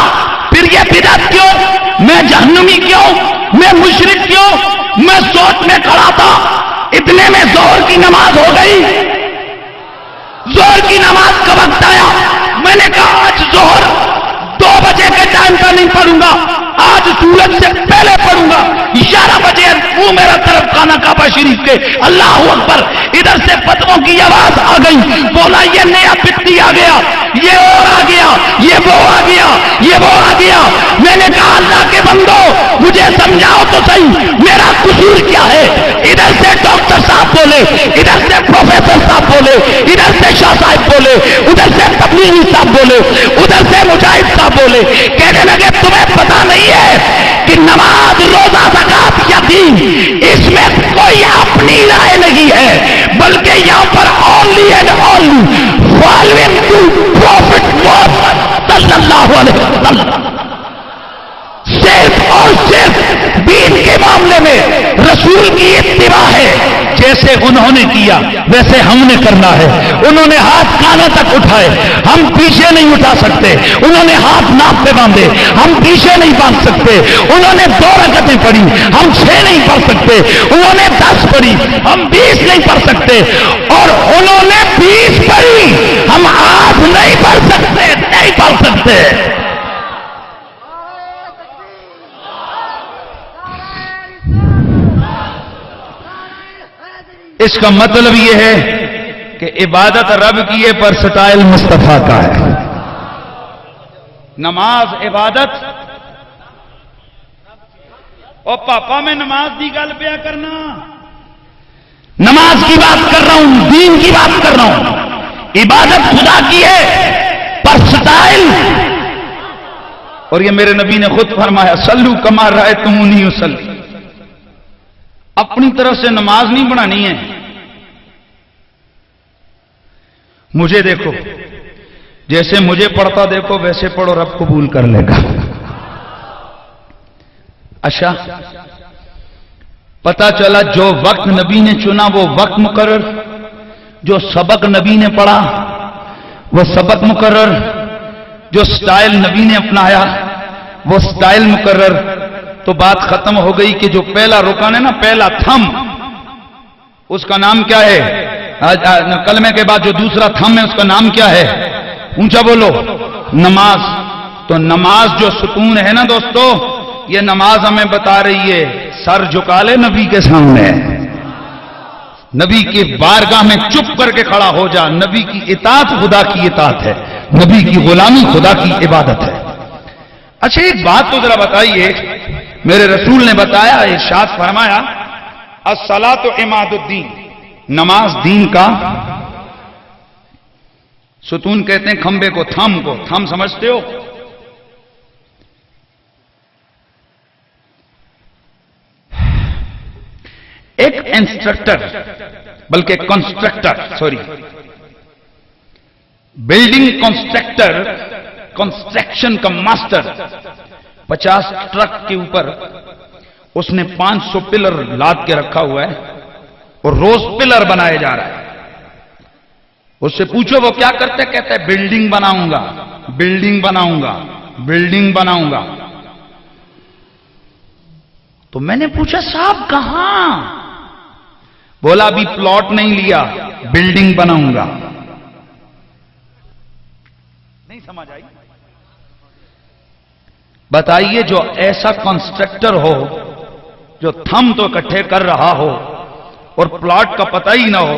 پھر یہ بدعت کیوں؟ میں جہنمی کیوں؟ میں مشرک کیوں؟ میں سوچ میں کھڑا تھا، اتنے میں ظہر کی نماز ہو گئی۔ ظہر کی نماز کا وقت آیا، میں نے کہا آج ظہر 2 بجے کے ٹائم کا نہیں پڑھوں گا، آج سورج سے پہلے پڑھوں گا۔ 11 بجے منہ میرا طرف خانہ کعبہ شریف کے، اللہ اکبر، ادھر سے فتووں کی آواز آ گئی، بولا یہ نیا پٹی آ گیا، یہ اور آ گیا، یہ وہ آ گیا، یہ وہ آ گیا۔ میں نے کہا اللہ کے بندو مجھے سمجھاؤ تو صحیح میرا قصور کیا ہے؟ ادھر سے ڈاکٹر صاحب بولے، ادھر سے پروفیسر صاحب بولے، ادھر سے شاہ صاحب بولے، ادھر سے تبلیغی صاحب بولے، ادھر سے مجاہد صاحب بولے، کہنے لگے تمہیں پتا نہیں ہے کہ نماز، روزہ، زکات، یتیم، اس میں کوئی اپنی رائے نہیں ہے، بلکہ یہاں پر only and only following to prophet محمد صلی اللہ علیہ وسلم، صرف اور صرف دین کے معاملے میں رسول کی اتباع ہے۔ جیسے انہوں نے کیا ویسے ہم نے کرنا ہے۔ انہوں نے ہاتھ کانوں تک اٹھائے، ہم پیچھے نہیں اٹھا سکتے۔ انہوں نے ہاتھ ناپ پہ باندھے، ہم پیچھے نہیں باندھ سکتے۔ انہوں نے 2 رکعتیں پڑھی، ہم 6 نہیں پڑھ سکتے۔ انہوں نے 10 پڑھی، ہم 20 نہیں پڑھ سکتے۔ اور انہوں نے 20 پڑھی، ہم 8 نہیں پڑھ سکتے، نہیں پڑھ سکتے۔ اس کا مطلب یہ ہے کہ عبادت رب کی ہے پر سٹائل مصطفیٰ کا ہے۔ نماز عبادت، اور پاپا میں نماز دی گل پیا کرنا، نماز کی بات کر رہا ہوں، دین کی بات کر رہا ہوں۔ عبادت خدا کی ہے پر سٹائل، اور یہ میرے نبی نے خود فرمایا صلو کما رأیتمونی اصلی، اپنی طرف سے نماز نہیں بنانی ہے، مجھے دیکھو، جیسے مجھے پڑھتا دیکھو ویسے پڑھو، رب قبول کر لے گا۔ اچھا، پتا چلا جو وقت نبی نے چنا وہ وقت مقرر، جو سبق نبی نے پڑھا وہ سبق مقرر، جو سٹائل نبی نے اپنایا وہ سٹائل مقرر۔ تو بات ختم ہو گئی کہ جو پہلا رکن ہے نا، پہلا تھم، اس کا نام کیا ہے؟ کلمے کے بعد جو دوسرا تھم ہے اس کا نام کیا ہے؟ اونچا بولو، نماز۔ تو نماز جو ستون ہے نا دوستو، یہ نماز ہمیں بتا رہی ہے سر جھکا لے نبی کے سامنے، نبی کی بارگاہ میں چپ کر کے کھڑا ہو جا۔ نبی کی اطاعت خدا کی اطاعت ہے، نبی کی غلامی خدا کی عبادت ہے۔ اچھا ایک بات تو ذرا بتائیے، میرے رسول نے بتایا، ارشاد فرمایا الصلاۃ عماد الدین، نماز دین کا ستون کہتے ہیں کھمبے کو، تھم کو، تھم سمجھتے ہو؟ ایک انسٹرکٹر، بلکہ بلڈنگ کنسٹرکٹر، کنسٹرکشن کا ماسٹر، 50 ٹرک کے اوپر اس نے 500 پلر لاد کے رکھا ہوا ہے اور روز پلر بنائے جا رہا ہے۔ اس سے پوچھو وہ کیا کرتے؟ کہتا ہے بلڈنگ بناؤں گا، بلڈنگ بناؤں گا، بلڈنگ بناؤں گا۔ تو میں نے پوچھا صاحب کہاں؟ بولا ابھی پلاٹ نہیں لیا، بلڈنگ بناؤں گا۔ نہیں سمجھ آئی؟ بتائیے جو ایسا کنسٹرکٹر ہو جو تھم تو اکٹھے کر رہا ہو اور پلاٹ کا پتہ ہی نہ ہو،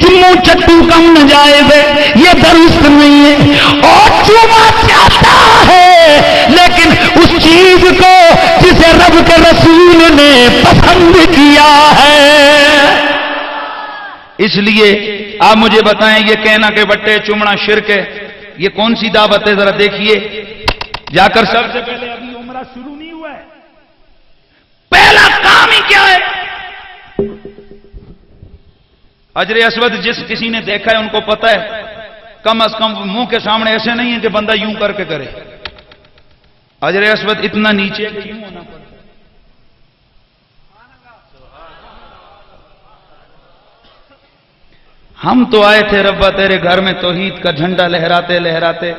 چمو چٹو کم نجائز ہے، یہ درست نہیں ہے۔ اور چوما چاہتا ہے لیکن اس چیز کو جسے رب کے رسول نے پسند کیا ہے۔ اس لیے آپ مجھے بتائیں یہ کہنا کہ بٹے چومنا شرک ہے، یہ کون سی دعوت ہے؟ ذرا دیکھیے جا کر سب سے پہلے ابھی عمرہ شروع نہیں ہوا ہے، پہلا کام ہی کیا ہے؟ حجر اسود جس کسی نے دیکھا ہے ان کو پتا ہے کم از کم منہ کے سامنے ایسے نہیں ہے کہ بندہ یوں کر کے کرے، حجر اسود اتنا نیچے کہ یوں ہونا پڑتا ہے۔ ہم تو آئے تھے ربا تیرے گھر میں توحید کا جھنڈا لہراتے لہراتے،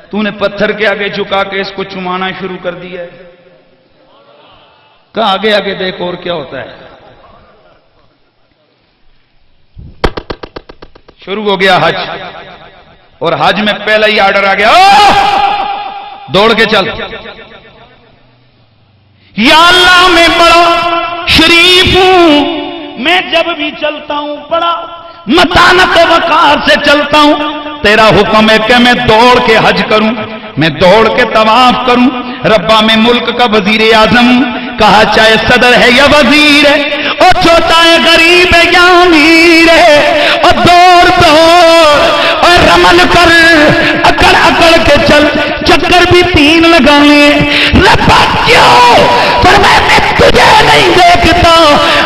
تو نے پتھر کے آگے جھکا کے اس کو چمانا شروع کر دیا ہے۔ کہاں آگے آگے دیکھ اور کیا ہوتا ہے۔ شروع ہو گیا حج، اور حج میں پہلا ہی آرڈر آ گیا دوڑ کے چل۔ یا اللہ میں بڑا شریف ہوں، میں جب بھی چلتا ہوں بڑا متانت وقار سے چلتا ہوں، تیرا حکم ہے کہ میں دوڑ کے حج کروں، میں دوڑ کے طواف کروں۔ ربا میں ملک کا وزیر اعظم ہوں، کہا چاہے صدر ہے یا وزیر ہے، اور چھوٹا ہے غریب ہے یا امیر ہے، اور دوڑ دوڑ اور رمل کر، اکڑ اکڑ کے چل، چکر بھی 3 لگانے۔ ربا کیوں؟ فرمایا میں تجھے نہیں دیکھتا،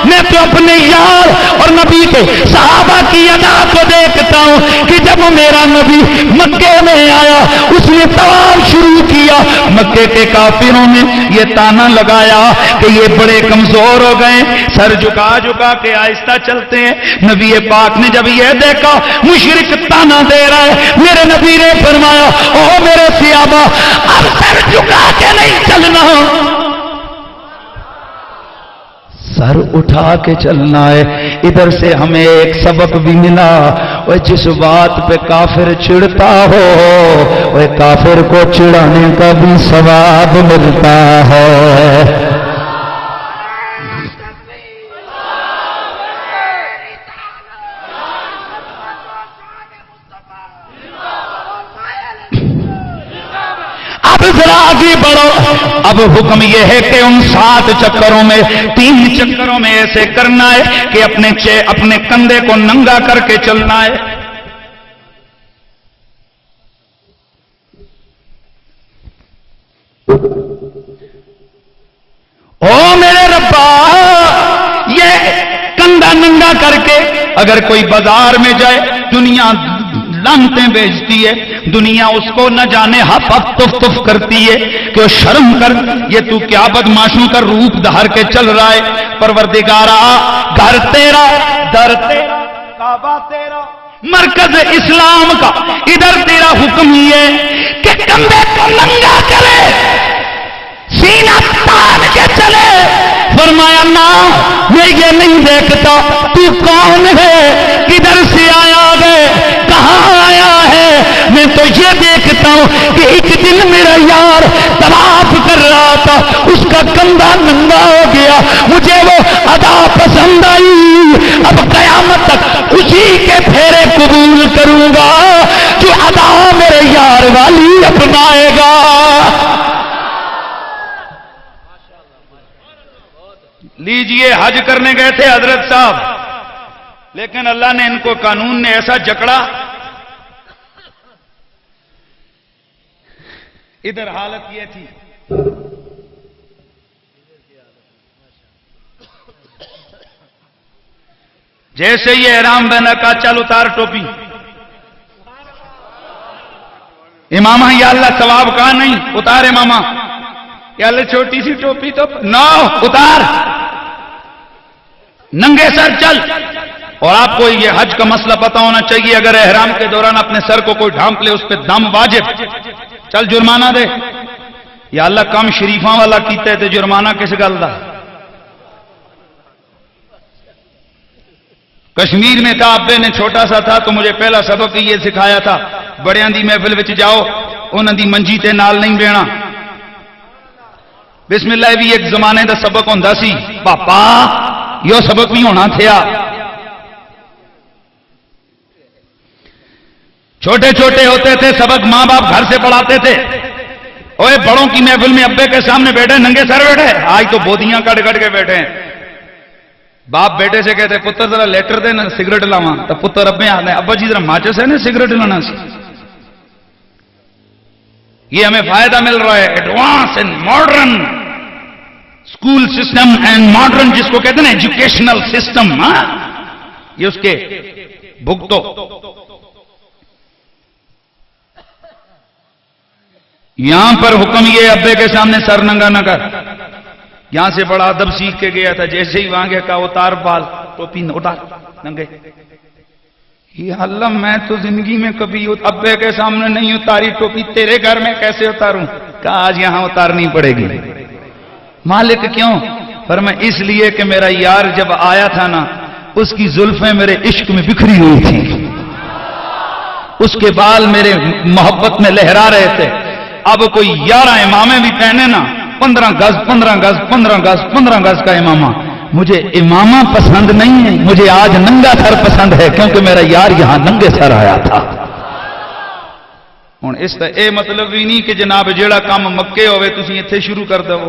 میں تو اپنے یار اور نبی کے صحابہ کی ادا کو دیکھتا ہوں کہ جب میرا نبی مکے میں آیا اس نے طواف شروع کیا، مکے کے کافروں نے یہ تانا لگایا کہ یہ بڑے کمزور ہو گئے، سر جھکا جھکا کے آہستہ چلتے ہیں۔ نبی پاک نے جب یہ دیکھا مشرک تانا دے رہا ہے، میرے نبی نے فرمایا او میرے صحابہ اب سر جھکا کے نہیں چلنا، سر اٹھا کے چلنا ہے۔ ادھر سے ہمیں ایک سبق بھی ملا، وہ جس بات پہ کافر چڑھتا ہو وہ کافر کو چڑھانے کا بھی ثواب ملتا ہے۔ اب ذرا آگے بڑھو، اب حکم یہ ہے کہ ان 7 چکروں میں 3 چکروں میں ایسے کرنا ہے کہ اپنے کندھے کو ننگا کر کے چلنا ہے۔ او میرے ربا، یہ کندھا ننگا کر کے اگر کوئی بازار میں جائے، دنیا لانتیں بیچتی ہے، دنیا اس کو نہ جانے ہف تف تف کرتی ہے کہ شرم کر، یہ تو کیا بدماشوں کا روپ دھار کے چل رہا ہے۔ پروردگارا گھر تیرا، در تیرا، کعبہ تیرا، مرکز اسلام کا، ادھر تیرا حکم ہی ہے کہ کندھے کو ننگا کرے، سینہ تان کے چلے۔ فرمایا نہ، میں یہ نہیں دیکھتا تو کون ہے، کدھر سے آیا ہے، کہاں آیا ہے، میں تو یہ دیکھتا ہوں کہ ایک دن میرا یار طواف کر رہا تھا، اس کا کندھا ننگا ہو گیا، مجھے وہ ادا پسند آئی، اب قیامت تک اسی کے پھیرے قبول کروں گا جو ادا میرے یار والی اپنائے گا۔ لیجئے حج کرنے گئے تھے حضرت صاحب، لیکن اللہ نے ان کو قانون نے ایسا جکڑا، ادھر حالت یہ تھی، جیسے یہ احرام بہنا کا چل اتار ٹوپی، امامہ یا اللہ ثواب کہاں نہیں، اتار امامہ، یا اللہ چھوٹی سی ٹوپی تو نو اتار، ننگے سر چل۔ اور آپ کو یہ حج کا مسئلہ پتا ہونا چاہیے، اگر احرام کے دوران اپنے سر کو کوئی ڈھانپ لے اس پہ دم واجب، چل جرمانہ دے، یا اللہ کم شریفاں والا کیتے تھے جرمانہ کس گل دا۔ کشمیر میں تھا، ابے نے چھوٹا سا تھا تو مجھے پہلا سبق یہ سکھایا تھا، بڑیاں دی محفل وچ جاؤ انہاں دی منجی تے نال نہیں بینا، بسم اللہ بھی ایک زمانے دا سبق ہوندا سی، پاپا یہ سبق بھی ہونا تھیا۔ چھوٹے چھوٹے ہوتے تھے سبق ماں باپ گھر سے پڑھاتے تھے. اوے بڑوں کی محفل میں ابے کے سامنے بیٹھے ننگے سر بیٹھے, آج تو بودیاں کٹ کٹ کے بیٹھے ہیں. باپ بیٹے سے کہتے پتر ذرا لیٹر دے نا سگریٹ لاواں, تو پتر ابے آتے ابا جی ذرا ماچس ہے نا سگریٹ لانا سی. یہ ہمیں فائدہ مل رہا ہے advance and modern school system and modern جس کو کہتے ہیں ایجوکیشنل سسٹم, یہ اس کے بھگتو. یہاں پر حکم یہ ابے کے سامنے سر ننگا نہ کر. یہاں سے بڑا ادب سیکھ کے گیا تھا, جیسے ہی وہاں گیا کہا اتار بال ٹوپی اتار ننگے. یہ اللہ میں تو زندگی میں کبھی ابے کے سامنے نہیں اتاری ٹوپی, تیرے گھر میں کیسے اتاروں؟ کہا آج یہاں اتارنی پڑے گی. مالک کیوں؟ فرمایا اس لیے کہ میرا یار جب آیا تھا نا اس کی زلفیں میرے عشق میں بکھری ہوئی تھی, اس کے بال میرے محبت میں لہرا رہے تھے. اب کوئی 11 امامے بھی پہنے نا 15 گز 15 گز 15 گز 15 گز کا امامہ, مجھے امامہ پسند نہیں ہے, مجھے آج ننگا سر پسند ہے کیونکہ میرا یار یہاں ننگے سر آیا تھا. ہوں اس کا یہ مطلب بھی نہیں کہ جناب جیڑا کام مکے ہوئے تسی ایتھے شروع کر دو.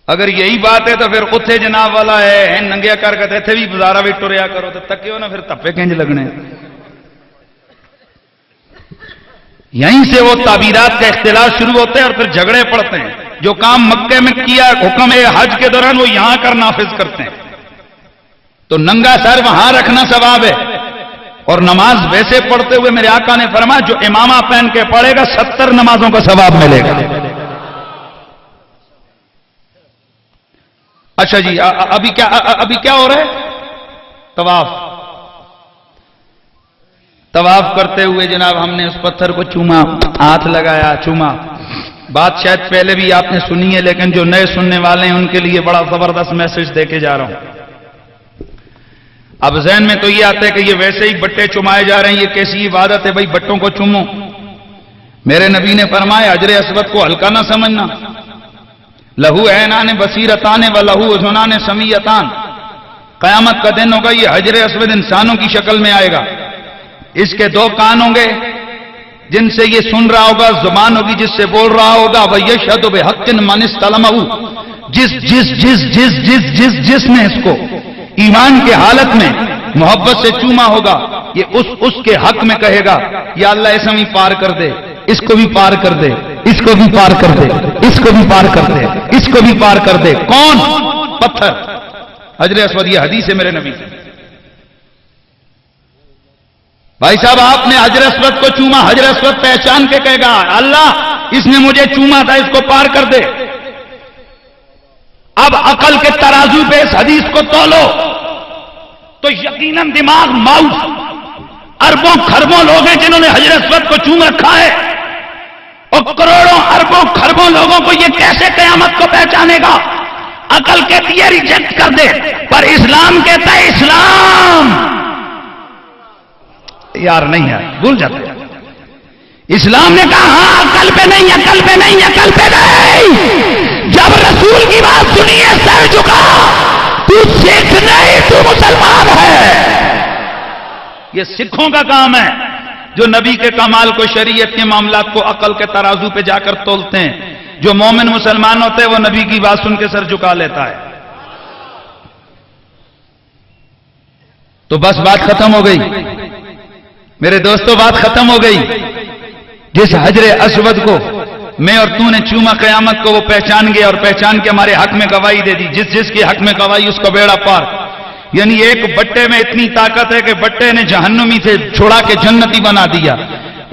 اگر یہی بات ہے تو پھر اتھے جناب والا ہے ننگیا کر کے ایتھے بھی بازارہ بھی ٹریا کرو تو تکیو نا پھر تپے کنج لگنے. یہیں سے وہ تعبیرات کا اختلاف شروع ہوتے ہیں اور پھر جھگڑے پڑتے ہیں. جو کام مکے میں کیا حکم ہے حج کے دوران وہ یہاں کر نافذ کرتے ہیں. تو ننگا سر وہاں رکھنا ثواب ہے, اور نماز ویسے پڑھتے ہوئے میرے آقا نے فرمایا جو امامہ پہن کے پڑھے گا 70 نمازوں کا ثواب ملے گا. اچھا جی ابھی کیا ہو رہا ہے؟ طواف کرتے ہوئے جناب ہم نے اس پتھر کو چوما, ہاتھ لگایا, چوما. بات شاید پہلے بھی آپ نے سنی ہے لیکن جو نئے سننے والے ہیں ان کے لیے بڑا زبردست میسج دے کے جا رہا ہوں. اب ذہن میں تو یہ آتا ہے کہ یہ ویسے ہی بٹے چمائے جا رہے ہیں, یہ کیسی عبادت ہے بھائی بٹوں کو چومو. میرے نبی نے فرمایا حجر اسود کو ہلکا نہ سمجھنا. لہو عینان بصیرتان و لہو اذنان سمیعتان. قیامت کا دن ہوگا یہ حجر اسود انسانوں کی شکل میں آئے گا. اس کے 2 کان ہوں گے جن سے یہ سن رہا ہوگا, زبان ہوگی جس سے بول رہا ہوگا. وَيَشْهَدُ بِحَقٍّ مَنِ اسْتَلَمَهُ. جس نے اس کو ایمان کے حالت میں محبت سے چوما ہوگا یہ اس کے حق میں کہے گا یا اللہ اسے بھی پار کر دے, اس کو بھی پار کر دے, اس کو بھی پار کر دے, اس کو بھی پار کر دے, اس کو بھی پار کر دے. کون؟ پتھر حجر اسود. یہ حدیث ہے میرے نبی سے. بھائی صاحب آپ نے حجر اسود کو چوما, حجر اسود پہچان کے کہے گا اللہ اس نے مجھے چوما تھا, اس کو پار کر دے. اب عقل کے ترازو پہ اس حدیث کو تولو تو یقیناً دماغ ماؤس. اربوں خربوں لوگ ہیں جنہوں نے حجر اسود کو چوم رکھا ہے, اور کروڑوں اربوں خربوں لوگوں کو یہ کیسے قیامت کو پہچانے گا؟ عقل کہتی ہے ریجیکٹ کر دے, پر اسلام کہتا ہے اسلام یار نہیں ہے, بھول جاتے ہیں. اسلام نے کہا ہاں عقل پہ نہیں, عقل پہ نہیں, عقل پہ نہیں. جب رسول کی بات سنیے سر جھکا, تو سکھ نہیں تو مسلمان ہے. یہ سکھوں کا کام ہے جو نبی کے کمال کو, شریعت کے معاملات کو عقل کے ترازو پہ جا کر تولتے ہیں. جو مومن مسلمان ہوتے ہیں وہ نبی کی بات سن کے سر جھکا لیتا ہے. تو بس بات ختم ہو گئی میرے دوستوں, بات ختم ہو گئی. جس حجر اسود کو میں اور تو نے چوما قیامت کو وہ پہچان گیا, اور پہچان کے ہمارے حق میں گواہی دے دی. جس کے حق میں گواہی اس کا بیڑا پار. یعنی ایک بٹے میں اتنی طاقت ہے کہ بٹے نے جہنمی سے چھڑا کے جنتی بنا دیا.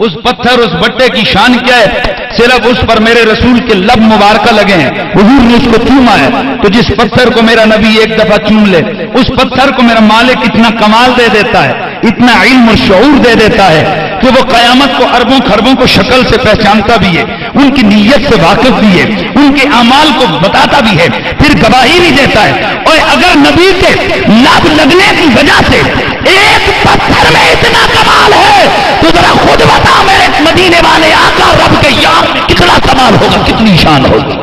اس پتھر اس بٹے کی شان کیا ہے؟ صرف اس پر میرے رسول کے لب مبارکہ لگے ہیں, حضور نے اس کو چوما ہے. تو جس پتھر کو میرا نبی ایک دفعہ چوم لے, اس پتھر کو میرا مالک اتنا کمال دے دیتا ہے, اتنا علم اور شعور دے دیتا ہے کہ وہ قیامت کو اربوں خربوں کو شکل سے پہچانتا بھی ہے, ان کی نیت سے واقف بھی ہے, ان کے اعمال کو بتاتا بھی ہے, پھر گواہی بھی دیتا ہے. اور اگر نبی کے لب لگنے کی وجہ سے ایک پتھر میں اتنا کمال ہے تو ذرا خود بتا میرے مدینے والے آقا رب کے یار میں کتنا کمال ہوگا, کتنی شان ہوگی.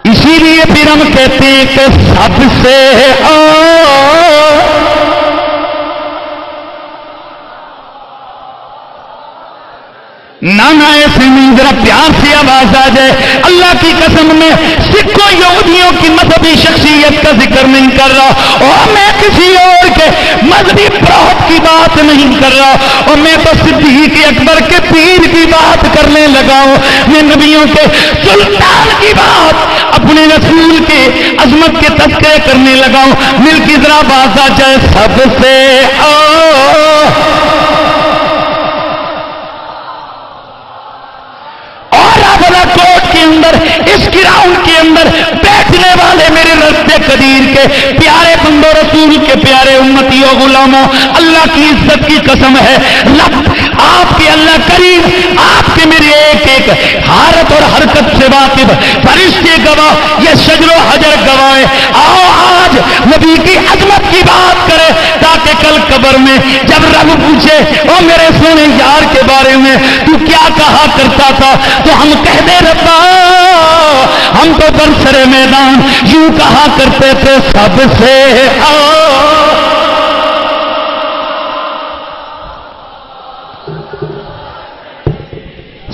اسی لیے پھر ہم کہتے ہیں کہ سب سے نانا ایسے نہیں، ذرا پیار سے آواز آ جائے، اللہ کی قسم میں سکھوں یہودیوں کی مذہبی شخصیت کا ذکر نہیں کر رہا، اور میں کسی اور کے مذہبی پروت کی بات نہیں کر رہا، اور میں تو صدیق اکبر کے پیر کی بات کرنے لگا ہوں، میں نبیوں کے سلطان کی بات، اپنے رسول کے عظمت کے تذکرے کرنے لگا ہوں۔ مل کی ذرا آواز آ جائے، سب سے کوٹ کے اندر، اس گراؤنڈ کے اندر بیٹھنے والے میرے رب قدیر کے پیارے بندوں، رسول کے پیارے امتیوں، غلاموں، اللہ کی عزت کی قسم ہے، رب آپ کے، اللہ کریم آپ کے میرے ایک ایک حالت اور حرکت سے واقف، فرشتے گواہ، یہ شجر و حجر گواہ۔ آؤ آج نبی کی عظمت کی بات کرے، تاکہ کل قبر میں جب رب پوچھے او میرے سونے یار کے بارے میں تو کیا کہا کرتا تھا، تو ہم کہہ دے ربا ہم تو برسر میدان یوں کہا کرتے تھے، سب سے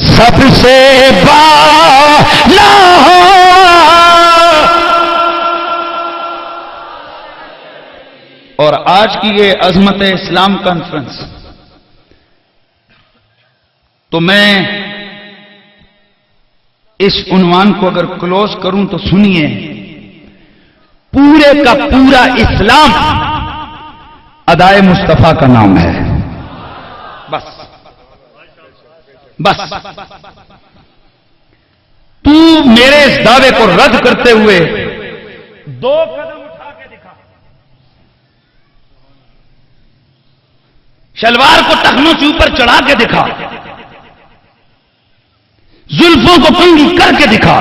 سب سے بالا اور آج کی یہ عظمت اسلام کانفرنس تو میں اس عنوان کو اگر کلوز کروں تو سنیے، پورے کا پورا اسلام ادائے مصطفیٰ کا نام ہے۔ بس بس تو میرے اس دعوے کو رد کرتے ہوئے دو قدم اٹھا کے دکھا، شلوار کو ٹخنوں سے اوپر چڑھا کے دکھا، زلفوں کو کنگھی کر کے دکھا،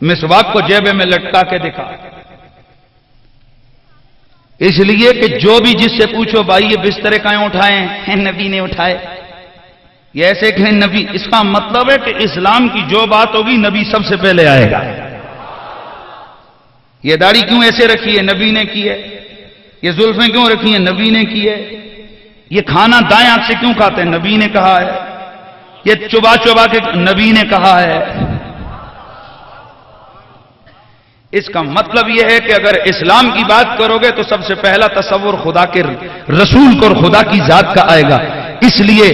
مسواک کو جیبے میں لٹکا کے دکھا۔ اس لیے کہ جو بھی جس سے پوچھو بھائی یہ بسترے کہاں اٹھائے، نبی نے اٹھائے، یہ ایسے کہ نبی، اس کا مطلب ہے کہ اسلام کی جو بات ہوگی نبی سب سے پہلے آئے گا۔ یہ داڑھی کیوں ایسے رکھی ہے، نبی نے کی ہے۔ یہ زلفیں کیوں رکھی ہیں، نبی نے کی ہے۔ یہ کھانا دائیں ہاتھ سے کیوں کھاتے ہیں، نبی نے کہا ہے۔ یہ چبا چبا کے، نبی نے کہا ہے۔ اس کا مطلب یہ ہے کہ اگر اسلام کی بات کرو گے تو سب سے پہلا تصور خدا کے رسول کو اور خدا کی ذات کا آئے گا۔ اس لیے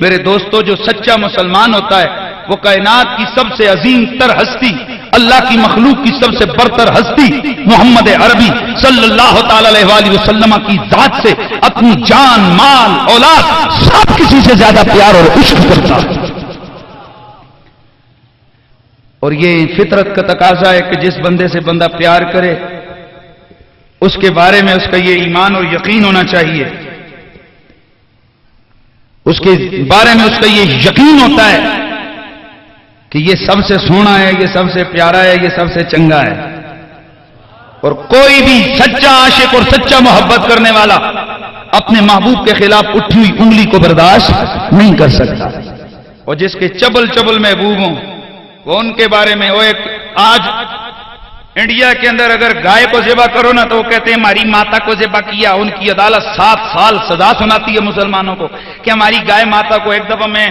میرے دوستو، جو سچا مسلمان ہوتا ہے وہ کائنات کی سب سے عظیم تر ہستی، اللہ کی مخلوق کی سب سے برتر ہستی محمد عربی صلی اللہ تعالی علیہ وآلہ وسلم کی ذات سے اپنی جان، مال، اولاد سب کسی سے زیادہ پیار اور عشق کرتا ہے۔ اور یہ فطرت کا تقاضا ہے کہ جس بندے سے بندہ پیار کرے اس کے بارے میں اس کا یہ ایمان اور یقین ہونا چاہیے، اس کے بارے میں اس کا یہ یقین ہوتا ہے کہ یہ سب سے سونا ہے، یہ سب سے پیارا ہے، یہ سب سے چنگا ہے۔ اور کوئی بھی سچا عاشق اور سچا محبت کرنے والا اپنے محبوب کے خلاف اٹھی ہوئی انگلی کو برداشت نہیں کر سکتا۔ اور جس کے چبل چبل محبوب ہوں وہ ان کے بارے میں، وہ ایک آج انڈیا کے اندر اگر گائے کو ذبح کرو نا تو وہ کہتے ہیں ہماری ماتا کو ذبح کیا، ان کی عدالت 7 سال سزا سناتی ہے مسلمانوں کو کہ ہماری گائے ماتا کو۔ ایک دفعہ میں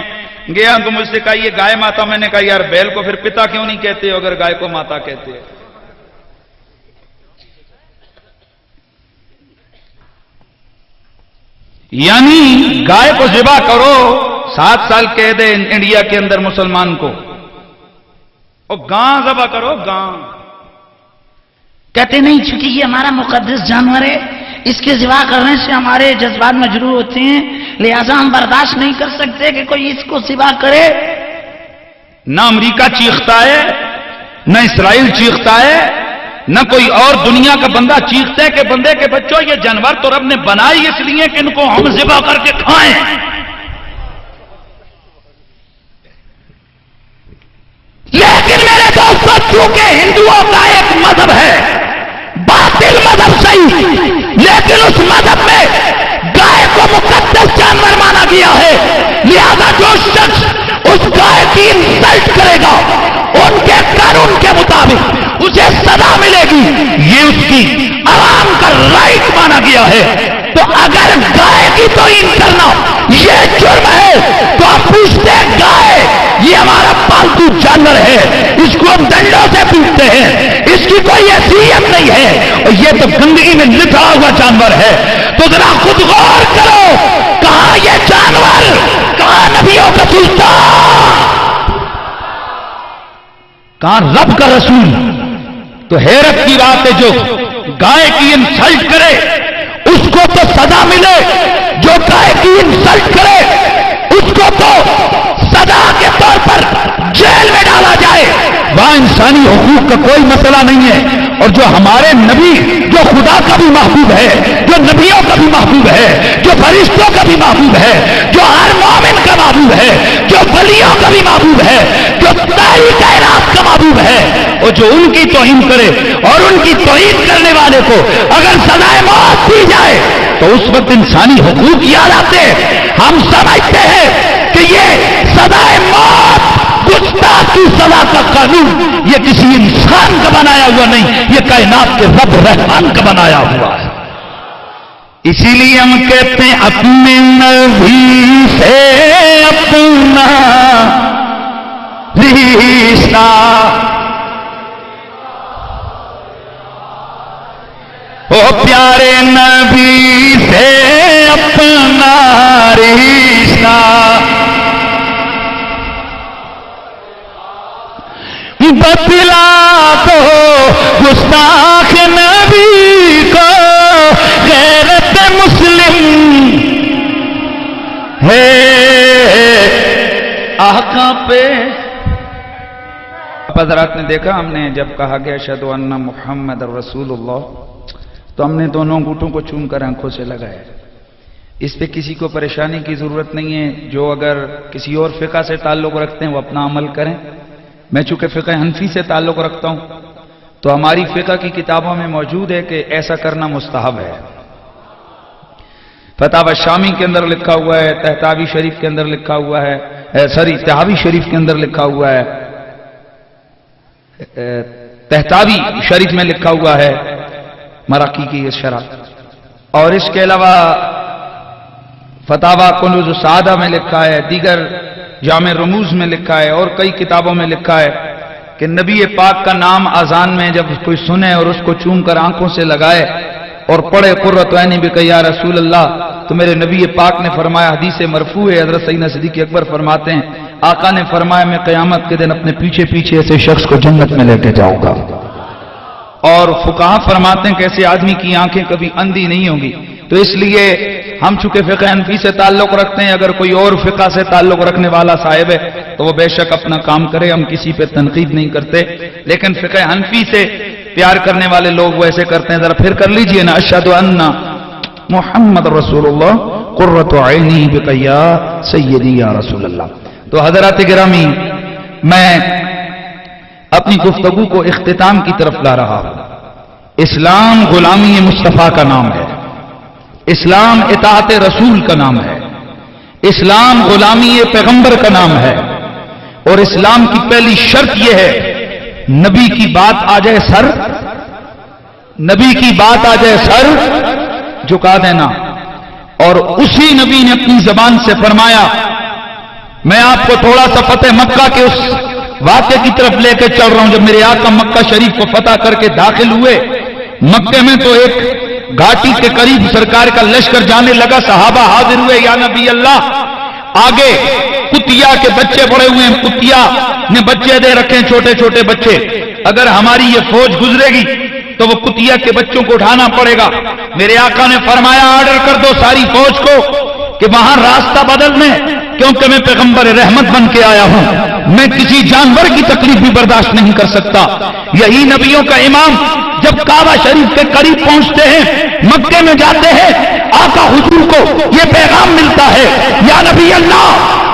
گیا تو مجھ سے کہا یہ گائے ماتا، میں نے کہا یار بیل کو پھر پتا کیوں نہیں کہتے ہو اگر گائے کو ماتا کہتے ہیں؟ یعنی گائے کو ذبح کرو، 7 سال قید ہے انڈیا کے اندر مسلمان کو، اور گاں ذبح کرو، گاں کہتے نہیں چونکہ یہ ہمارا مقدس جانور ہے، اس کے ذبح کرنے سے ہمارے جذبات مجروح ہوتے ہیں، لہذا ہم برداشت نہیں کر سکتے کہ کوئی اس کو ذبح کرے۔ نہ امریکہ چیختا ہے، نہ اسرائیل چیختا ہے، نہ کوئی اور دنیا کا بندہ چیختا ہے کہ بندے کے بچوں یہ جانور تو رب نے بنائی اس لیے کہ ان کو ہم ذبح کر کے کھائیں۔ لیکن میرے دوستوں، چونکہ ہندوؤں کا ایک مذہب ہے، باطل مذہب صحیح، لیکن اس مذہب میں گائے کو مقدس جانور مانا گیا ہے، لہذا جو شخص اس گائے کی انسلٹ کرے گا ان کے قانون کے مطابق اسے سزا ملے گی۔ یہ اس کی عوام کا رائٹ مانا گیا ہے، تو اگر گائے کی توہین کرنا یہ جرم ہے تو آپ پوچھتے ہیں گائے یہ ہمارا پالتو جانور ہے، اس کو ہم ڈنڈوں سے پیٹتے ہیں، اس کی کوئی حیثیت نہیں ہے، اور یہ تو گندگی میں لٹا ہوا جانور ہے، تو ذرا خود غور کرو، کہاں یہ جانور، کہاں نبیوں کا سلطان، کہاں رب کا رسول؟ تو حیرت کی بات ہے، جو گائے کی انسلٹ کرے اس کو تو سزا ملے، جو گائے کی انسلٹ کرے اس کو تو سزا کے طور پر جیل میں ڈالا جائے، وہاں انسانی حقوق کا کوئی مسئلہ نہیں ہے۔ اور جو ہمارے نبی، جو خدا کا بھی محبوب ہے، جو نبیوں کا بھی محبوب ہے، جو فرشتوں کا بھی محبوب ہے، جو ہر مومن کا محبوب ہے، جو ولیوں کا بھی محبوب ہے، جو ساری کائنات کا محبوب ہے، اور جو ان کی توہین کرے اور ان کی توہین کرنے والے کو اگر سزائے موت دی جائے تو اس وقت انسانی حقوق یاد آتے ہیں۔ ہم سمجھتے ہیں کہ یہ سزائے موت گستاخ کی سزا کا قانون یہ کسی انسان کا بنایا ہوا نہیں، یہ کائنات کے رب رحمان کا بنایا ہوا ہے۔ اسی لیے ہم کہتے ہیں اپنے نبی سے اپنا رشتہ، او پیارے نبی سے اپنا رشتہ، بتلا دو گستاخ نبی کو غیرت مسلم ہے آقا پہ۔ حضرات نے دیکھا، ہم نے جب کہا گیا اشہد ان محمد رسول اللہ تو ہم نے دونوں انگوٹھوں کو چوم کر آنکھوں سے لگایا۔ اس پہ کسی کو پریشانی کی ضرورت نہیں ہے، جو اگر کسی اور فقہ سے تعلق رکھتے ہیں وہ اپنا عمل کریں۔ میں چونکہ فقہ حنفی سے تعلق رکھتا ہوں تو ہماری فقہ کی کتابوں میں موجود ہے کہ ایسا کرنا مستحب ہے۔ فتاوی شامی کے اندر لکھا ہوا ہے، تحتاوی شریف کے اندر لکھا ہوا ہے، تحاوی شریف کے اندر لکھا ہوا ہے، تحتاوی شریف میں لکھا ہوا ہے مراقی کی یہ شرح، اور اس کے علاوہ فتاوی کنوز السعادہ میں لکھا ہے، دیگر جامع رموز میں لکھا ہے، اور کئی کتابوں میں لکھا ہے کہ نبی پاک کا نام اذان میں جب کوئی سنے اور اس کو چوم کر آنکھوں سے لگائے اور پڑھے قرۃ عینی بک یا رسول اللہ، تو میرے نبی پاک نے فرمایا، حدیث مرفوع ہے، حضرت سیدنا صدیق اکبر فرماتے ہیں، آقا نے فرمایا میں قیامت کے دن اپنے پیچھے پیچھے ایسے شخص کو جنت میں لے کے جاؤں گا۔ اور فقہا فرماتے ہیں کہ ایسے آدمی کی آنکھیں کبھی اندھی نہیں ہوں گی۔ تو اس لیے ہم چونکہ فقہ حنفی سے تعلق رکھتے ہیں، اگر کوئی اور فقہ سے تعلق رکھنے والا صاحب ہے تو وہ بے شک اپنا کام کرے، ہم کسی پہ تنقید نہیں کرتے، لیکن فقہ حنفی سے پیار کرنے والے لوگ وہ ایسے کرتے ہیں۔ ذرا پھر کر لیجئے نا، اشہد ان محمد رسول اللہ قرۃ عینی بک یا سیدی یا رسول اللہ۔ تو حضرات گرامی، میں اپنی گفتگو کو اختتام کی طرف لا رہا ہوں۔ اسلام غلامی مصطفیٰ کا نام ہے، اسلام اطاعت رسول کا نام ہے، اسلام غلامی پیغمبر کا نام ہے، اور اسلام کی پہلی شرط یہ ہے نبی کی بات آ جائے سر، نبی کی بات آ جائے سر جھکا دینا۔ اور اسی نبی نے اپنی زبان سے فرمایا، میں آپ کو تھوڑا سا فتح مکہ کے اس واقعے کی طرف لے کے چل رہا ہوں۔ جب میرے آقا مکہ شریف کو فتح کر کے داخل ہوئے، مکے میں تو ایک گھاٹی کے قریب سرکار کا لشکر جانے لگا، صحابہ حاضر ہوئے، یا نبی اللہ، آگے کتیا کے بچے پڑے ہوئے ہیں، کتیا نے بچے دے رکھے ہیں، چھوٹے چھوٹے بچے، اگر ہماری یہ فوج گزرے گی تو وہ کتیا کے بچوں کو اٹھانا پڑے گا۔ میرے آقا نے فرمایا آرڈر کر دو ساری فوج کو کہ وہاں راستہ بدل میں، کیونکہ میں پیغمبر رحمت بن کے آیا ہوں، میں کسی جانور کی تکلیف بھی برداشت نہیں کر سکتا۔ یہی نبیوں کا امام جب کعبہ شریف کے قریب پہنچتے ہیں، مکے میں جاتے ہیں، آقا حضور کو یہ پیغام ملتا ہے، یا نبی اللہ،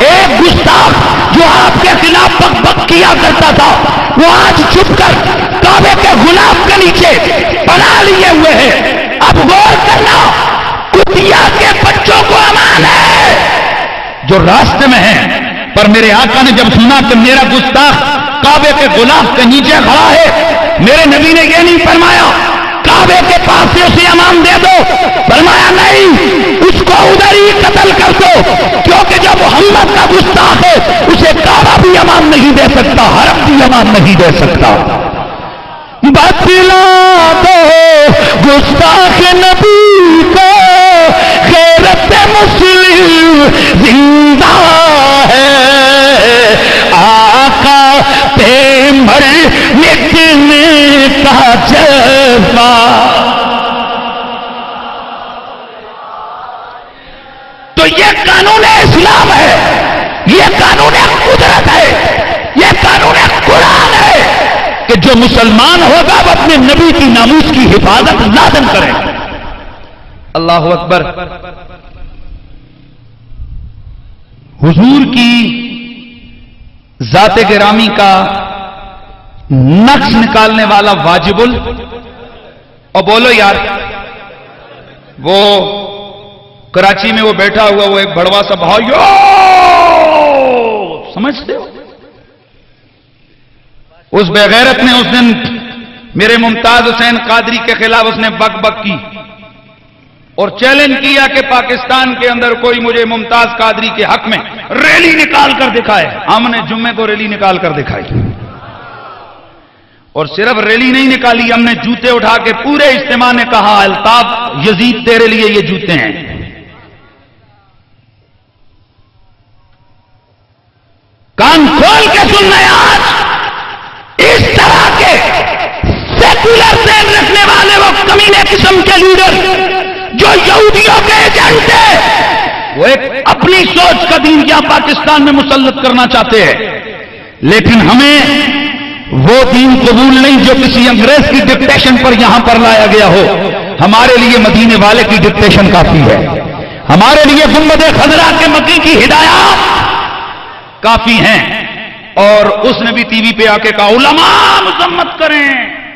ایک گستاخ جو آپ کے خلاف بک بک کیا کرتا تھا وہ آج چھپ کر کعبے کے غلاف کے نیچے پناہ لیے ہوئے ہیں۔ اب غور کرنا، کتیا کے بچوں کو امان ہے جو راستے میں ہیں، پر میرے آقا نے جب سنا کہ میرا گستاخ کعبے کے غلاف کے نیچے کھڑا ہے، میرے نبی نے یہ نہیں فرمایا کعبہ کعبے کے پاس سے اسے امان دے دو. فرمایا نہیں، اس کو ادھر ہی قتل کر دو، کیونکہ جو محمد کا گستاخ ہے اسے کعبہ بھی امان نہیں دے سکتا، حرم بھی امان نہیں دے سکتا. بتلا دو گستاخ نبی کو، غیرت مسلم زندہ ہے، آقا پہ مٹنے کا جذبہ. تو یہ قانون اسلام ہے، یہ قانون قدرت ہے، یہ قانون قرآن ہے کہ جو مسلمان ہوگا وہ اپنے نبی کی ناموس کی حفاظت لازم کرے. اللہ اکبر. حضور کی ذات گرامی کا نقش نکالنے والا واجب اور بولو یار، وہ کراچی میں وہ بیٹھا ہوا وہ ایک بڑوا سا بھائی، سمجھتے ہو، اس بغیرت نے اس دن میرے ممتاز حسین قادری کے خلاف اس نے بک بک کی اور چیلنج کیا کہ پاکستان کے اندر کوئی مجھے ممتاز قادری کے حق میں ریلی نکال کر دکھائے. ہم نے جمعے کو ریلی نکال کر دکھائی، اور صرف ریلی نہیں نکالی، ہم نے جوتے اٹھا کے پورے اجتماع نے کہا الطاف یزید تیرے لیے یہ جوتے ہیں. کان کھول کے سننا آج اس طرح کے سیکولر ذہن رکھنے والے وہ کمینے قسم کے لیڈر جو یہودیوں کے ایجنٹ ہیں، وہ ایک اپنی سوچ کا دین یہاں پاکستان میں مسلط کرنا چاہتے ہیں، لیکن ہمیں وہ دین قبول نہیں جو کسی انگریز کی ڈکٹیشن پر یہاں پر لایا گیا ہو. ہمارے لیے مدینے والے کی ڈکٹیشن کافی ہے، ہمارے لیے گنبد خضرا کے مکی کی ہدایات کافی ہیں. اور اس نے بھی ٹی وی پہ آ کے کہا علماء مذمت کریں.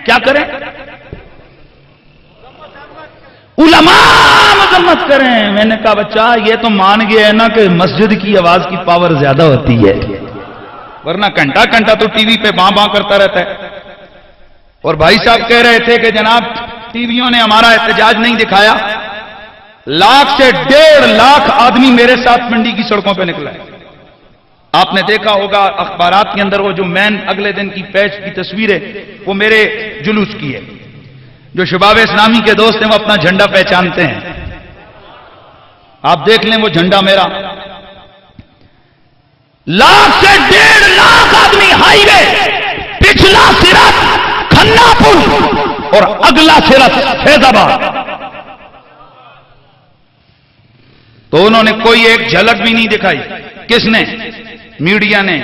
کیا کریں؟ علماء مذمت کریں. میں نے کہا بچہ یہ تو مان گیا ہے نا کہ مسجد کی آواز کی پاور زیادہ ہوتی ہے، ورنہ گھنٹہ گھنٹہ تو ٹی وی پہ باں باں کرتا رہتا ہے. اور بھائی صاحب کہہ رہے تھے کہ جناب ٹی ویوں نے ہمارا احتجاج نہیں دکھایا. 1 سے 1.5 لاکھ آدمی میرے ساتھ منڈی کی سڑکوں پہ نکلا ہے. آپ نے دیکھا ہوگا اخبارات کے اندر وہ جو مین اگلے دن کی پیج کی تصویر ہے وہ میرے جلوس کی ہے. جو شباب اسلامی کے دوست ہیں وہ اپنا جھنڈا پہچانتے ہیں، آپ دیکھ لیں وہ جھنڈا میرا. 1 سے 1.5 لاکھ آدمی ہائی وے، پچھلا سرا کھنا پور اور اگلا سرا فیض آباد. تو انہوں نے کوئی ایک جھلک بھی نہیں دکھائی. کس نے؟ میڈیا نے.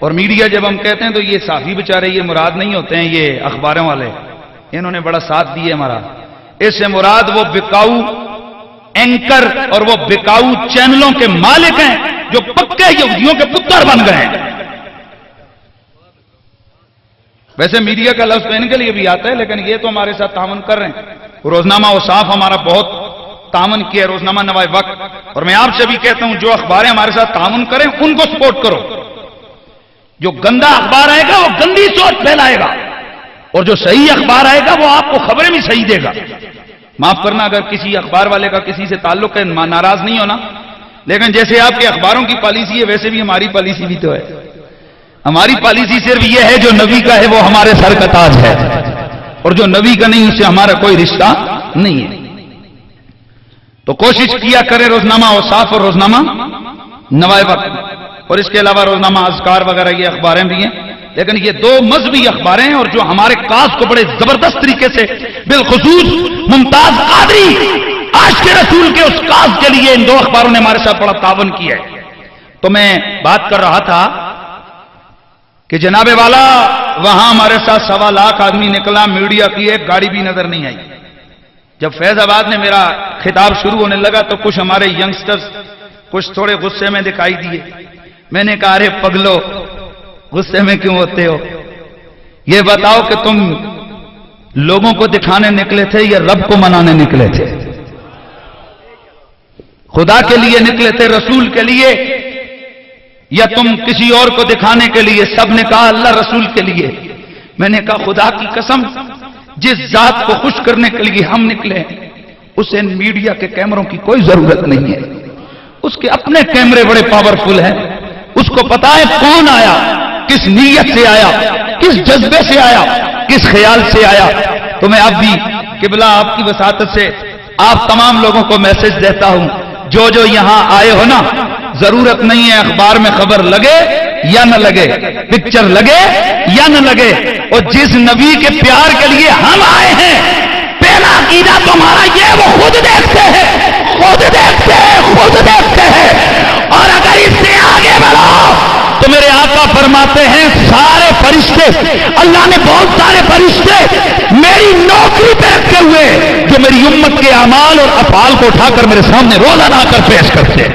اور میڈیا جب ہم کہتے ہیں تو یہ صحافی بیچارے یہ مراد نہیں ہوتے ہیں، یہ اخباروں والے، انہوں نے بڑا ساتھ دیا ہمارا. اس سے مراد وہ بکاؤ اینکر اور وہ بکاؤ چینلوں کے مالک ہیں جو پکے یہودیوں کے پتر بن گئے ہیں. ویسے میڈیا کا لفظ ان کے لیے بھی آتا ہے، لیکن یہ تو ہمارے ساتھ تعاون کر رہے ہیں. روزنامہ اوصاف ہمارا بہت تعاون کیا ہے، روزنامہ نوائے وقت. اور میں آپ سے بھی کہتا ہوں جو اخباریں ہمارے ساتھ تعاون کریں ان کو سپورٹ کرو. جو گندا اخبار آئے گا وہ گندی سوچ پھیلائے گا، اور جو صحیح اخبار آئے گا وہ آپ کو خبریں بھی صحیح دے گا. معاف کرنا اگر کسی اخبار والے کا کسی سے تعلق ہے، ناراض نہیں ہونا، لیکن جیسے آپ کے اخباروں کی پالیسی ہے ویسے بھی ہماری پالیسی بھی تو ہے. ہماری پالیسی صرف یہ ہے جو نبی کا ہے وہ ہمارے سر کا تاج ہے، اور جو نبی کا نہیں اس سے ہمارا کوئی رشتہ نہیں ہے. تو کوشش کیا کرے روزنامہ اوصاف اور روزنامہ نوائے وقت، اور اس کے علاوہ روزنامہ اذکار وغیرہ یہ اخباریں بھی ہیں. لیکن یہ 2 مذہبی اخباریں ہیں، اور جو ہمارے کاز کو بڑے زبردست طریقے سے بالخصوص ممتاز قادری عاشق رسول کے اس کاز کے لیے ان 2 اخباروں نے ہمارے ساتھ بڑا تعاون کیا ہے. تو میں بات کر رہا تھا کہ جناب والا وہاں ہمارے ساتھ 1.25 لاکھ آدمی نکلا، میڈیا کی ایک گاڑی بھی نظر نہیں آئی. جب فیض آباد میں میرا خطاب شروع ہونے لگا تو کچھ ہمارے ینگسٹرز کچھ تھوڑے غصے میں دکھائی دیے. میں نے کہا ارے پگلو غصے میں کیوں ہوتے ہو؟ یہ بتاؤ کہ تم لوگوں کو دکھانے نکلے تھے یا رب کو منانے نکلے تھے؟ خدا کے لیے نکلے تھے، رسول کے لیے، یا تم کسی اور کو دکھانے کے لیے؟ سب نے کہا اللہ رسول کے لیے. میں نے کہا خدا کی قسم جس ذات کو خوش کرنے کے لیے ہم نکلے اسے میڈیا کے کیمروں کی کوئی ضرورت نہیں ہے. اس کے اپنے کیمرے بڑے پاورفل ہیں. اس کو پتا ہے کون آیا, کس نیت سے آیا, کس جذبے سے آیا, کس خیال سے آیا. تو میں اب بھی قبلہ آپ کی وساطت سے آپ تمام لوگوں کو میسج دیتا ہوں, جو یہاں آئے ہو نا, ضرورت نہیں ہے اخبار میں خبر لگے یا نہ لگے, پکچر لگے یا نہ لگے, اور جس نبی کے پیار کے لیے ہم آئے ہیں پہلا عقیدہ تمہارا یہ وہ خود دیکھتے ہیں, خود دیکھتے ہیں, خود دیکھتے ہیں. اور اگر اس سے آگے بڑھو تو میرے آقا فرماتے ہیں سارے فرشتے, اللہ نے بہت سارے فرشتے میری نوکری پہ رکھے ہوئے جو میری امت کے اعمال اور افعال کو اٹھا کر میرے سامنے روزانہ آ کر پیش کرتے.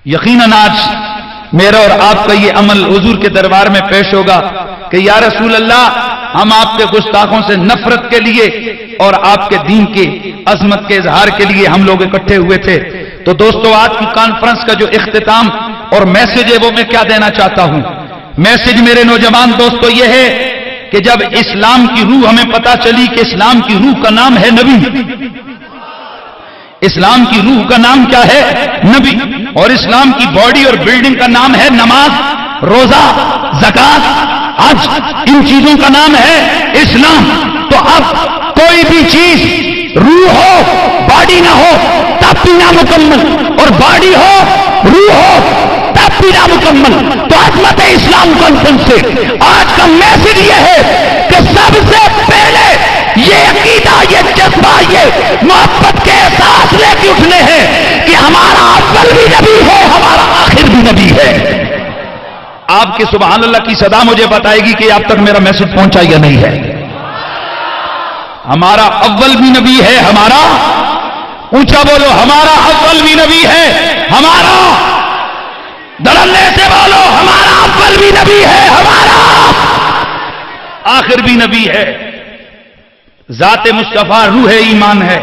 یقیناً آج میرا اور آپ کا یہ عمل حضور کے دربار میں پیش ہوگا کہ یا رسول اللہ, ہم آپ کے گستاخوں سے نفرت کے لیے اور آپ کے دین کی عظمت کے اظہار کے لیے ہم لوگ اکٹھے ہوئے تھے. تو دوستو, آج کی کانفرنس کا جو اختتام اور میسج ہے وہ میں کیا دینا چاہتا ہوں. میسج میرے نوجوان دوستو یہ ہے کہ جب اسلام کی روح ہمیں پتا چلی کہ اسلام کی روح کا نام ہے نبی, اسلام کی روح کا نام کیا ہے نبی, اور اسلام کی باڈی اور بلڈنگ کا نام ہے نماز, روزہ, زکات, حج, ان چیزوں کا نام ہے اسلام. تو اب کوئی بھی چیز روح ہو باڈی نہ ہو تب بھی نامکمل, اور باڈی ہو روح ہو تب بھی نامکمل. تو عظمت اسلام کانفرنس سے آج کا میسج یہ ہے کہ سب سے پہلے یہ عقیدہ, یہ جذبہ, یہ محبت کے احساس لے کے اٹھنے ہیں کہ ہمارا اول بھی نبی ہے, ہمارا آخر بھی نبی ہے. آپ کے سبحان اللہ کی صدا مجھے بتائے گی کہ اب تک میرا میسج پہنچا یا نہیں ہے. ہمارا اول بھی نبی ہے, ہمارا, اونچا بولو, ہمارا اول بھی نبی ہے, ہمارا, دڑلے سے بولو, ہمارا اول بھی نبی ہے, ہمارا آخر بھی نبی ہے. ذات مصطفیٰ روح ایمان ہے,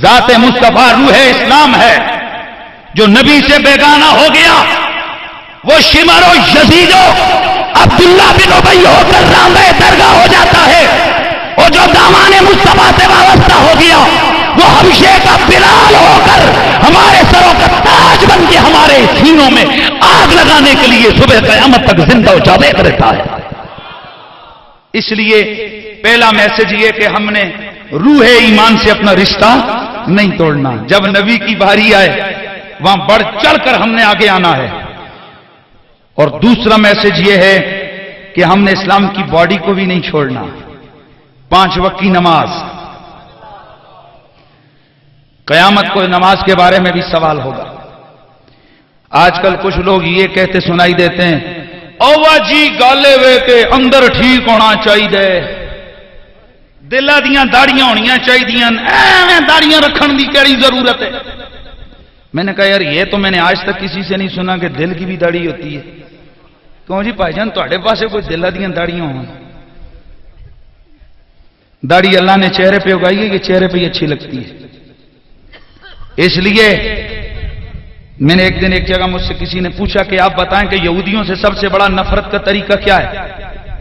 ذات مصطفیٰ روح اسلام ہے. جو نبی سے بیگانہ ہو گیا وہ شمر و یزید و عبداللہ بن ابی ہو کر رامے درگاہ ہو جاتا ہے, اور جو دامان مصطفیٰ سے وابستہ ہو گیا وہ حبشے کا بلال ہو کر ہمارے سروں کا تاج بن کے ہمارے سینوں میں آگ لگانے کے لیے صبح قیامت تک زندہ و جاوید رہتا ہے. اس لیے پہلا میسج یہ کہ ہم نے روح ایمان سے اپنا رشتہ نہیں توڑنا. جب نبی کی باری آئے وہاں بڑھ چڑھ کر ہم نے آگے آنا ہے. اور دوسرا میسج یہ ہے کہ ہم نے اسلام کی باڈی کو بھی نہیں چھوڑنا. 5 وقت کی نماز, قیامت کو نماز کے بارے میں بھی سوال ہوگا. آج کل کچھ لوگ یہ کہتے سنائی دیتے ہیں, اوہ جی گالے وے کے اندر ٹھیک ہونا چاہیے, دلہ دیاں داڑیاں ہونیاں چاہیے, ایویں داڑیاں رکھن دی کیڑی ضرورت ہے. میں نے کہا یار یہ تو میں نے آج تک کسی سے نہیں سنا کہ دل کی بھی داڑھی ہوتی ہے. کیوں جی بھائی جان تھوڑے پاسے کوئی دلہ دیاں داڑیاں ہوں؟ داڑھی اللہ نے چہرے پہ اگائی ہے, یہ چہرے پہ ہی اچھی لگتی ہے. اس لیے میں نے ایک دن ایک جگہ مجھ سے کسی نے پوچھا کہ آپ بتائیں کہ یہودیوں سے سب سے بڑا نفرت کا طریقہ کیا ہے.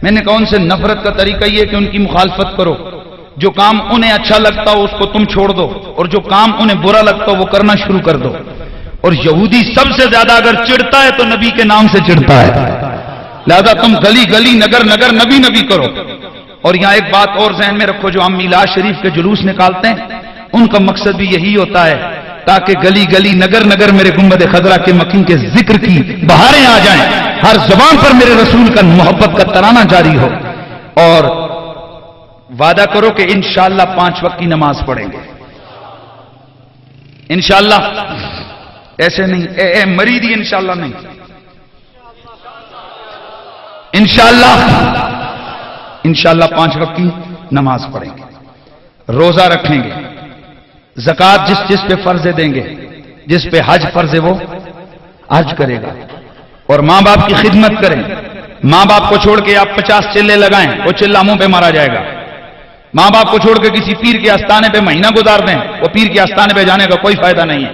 میں نے کہا ان سے نفرت کا طریقہ یہ کہ ان کی مخالفت کرو. جو کام انہیں اچھا لگتا ہو اس کو تم چھوڑ دو, اور جو کام انہیں برا لگتا ہو وہ کرنا شروع کر دو. اور یہودی سب سے زیادہ اگر چڑھتا ہے تو نبی کے نام سے چڑھتا ہے. لہذا تم گلی گلی نگر نگر نبی نبی کرو. اور یہاں ایک بات اور ذہن میں رکھو, جو ہم میلاد شریف کے جلوس نکالتے ہیں ان کا مقصد بھی یہی ہوتا ہے تاکہ گلی گلی نگر نگر میرے گنبد خضرا کے مکین کے ذکر کی بہاریں آ جائیں, ہر زبان پر میرے رسول کا محبت کا ترانہ جاری ہو. اور وعدہ کرو کہ انشاءاللہ 5 وقت کی نماز پڑھیں گے انشاءاللہ. ایسے نہیں اے مریدی انشاءاللہ نہیں, انشاءاللہ 5 وقت کی نماز پڑھیں گے, روزہ رکھیں گے, زکات جس پہ فرض دیں گے, جس پہ حج فرض ہے وہ حج کرے گا, اور ماں باپ کی خدمت کریں. ماں باپ کو چھوڑ کے آپ 50 چلے لگائیں, وہ چلہ منہ پہ مارا جائے گا. ماں باپ کو چھوڑ کے کسی پیر کے آستانے پہ مہینہ گزار دیں, وہ پیر کے آستانے پہ جانے کا کوئی فائدہ نہیں ہے.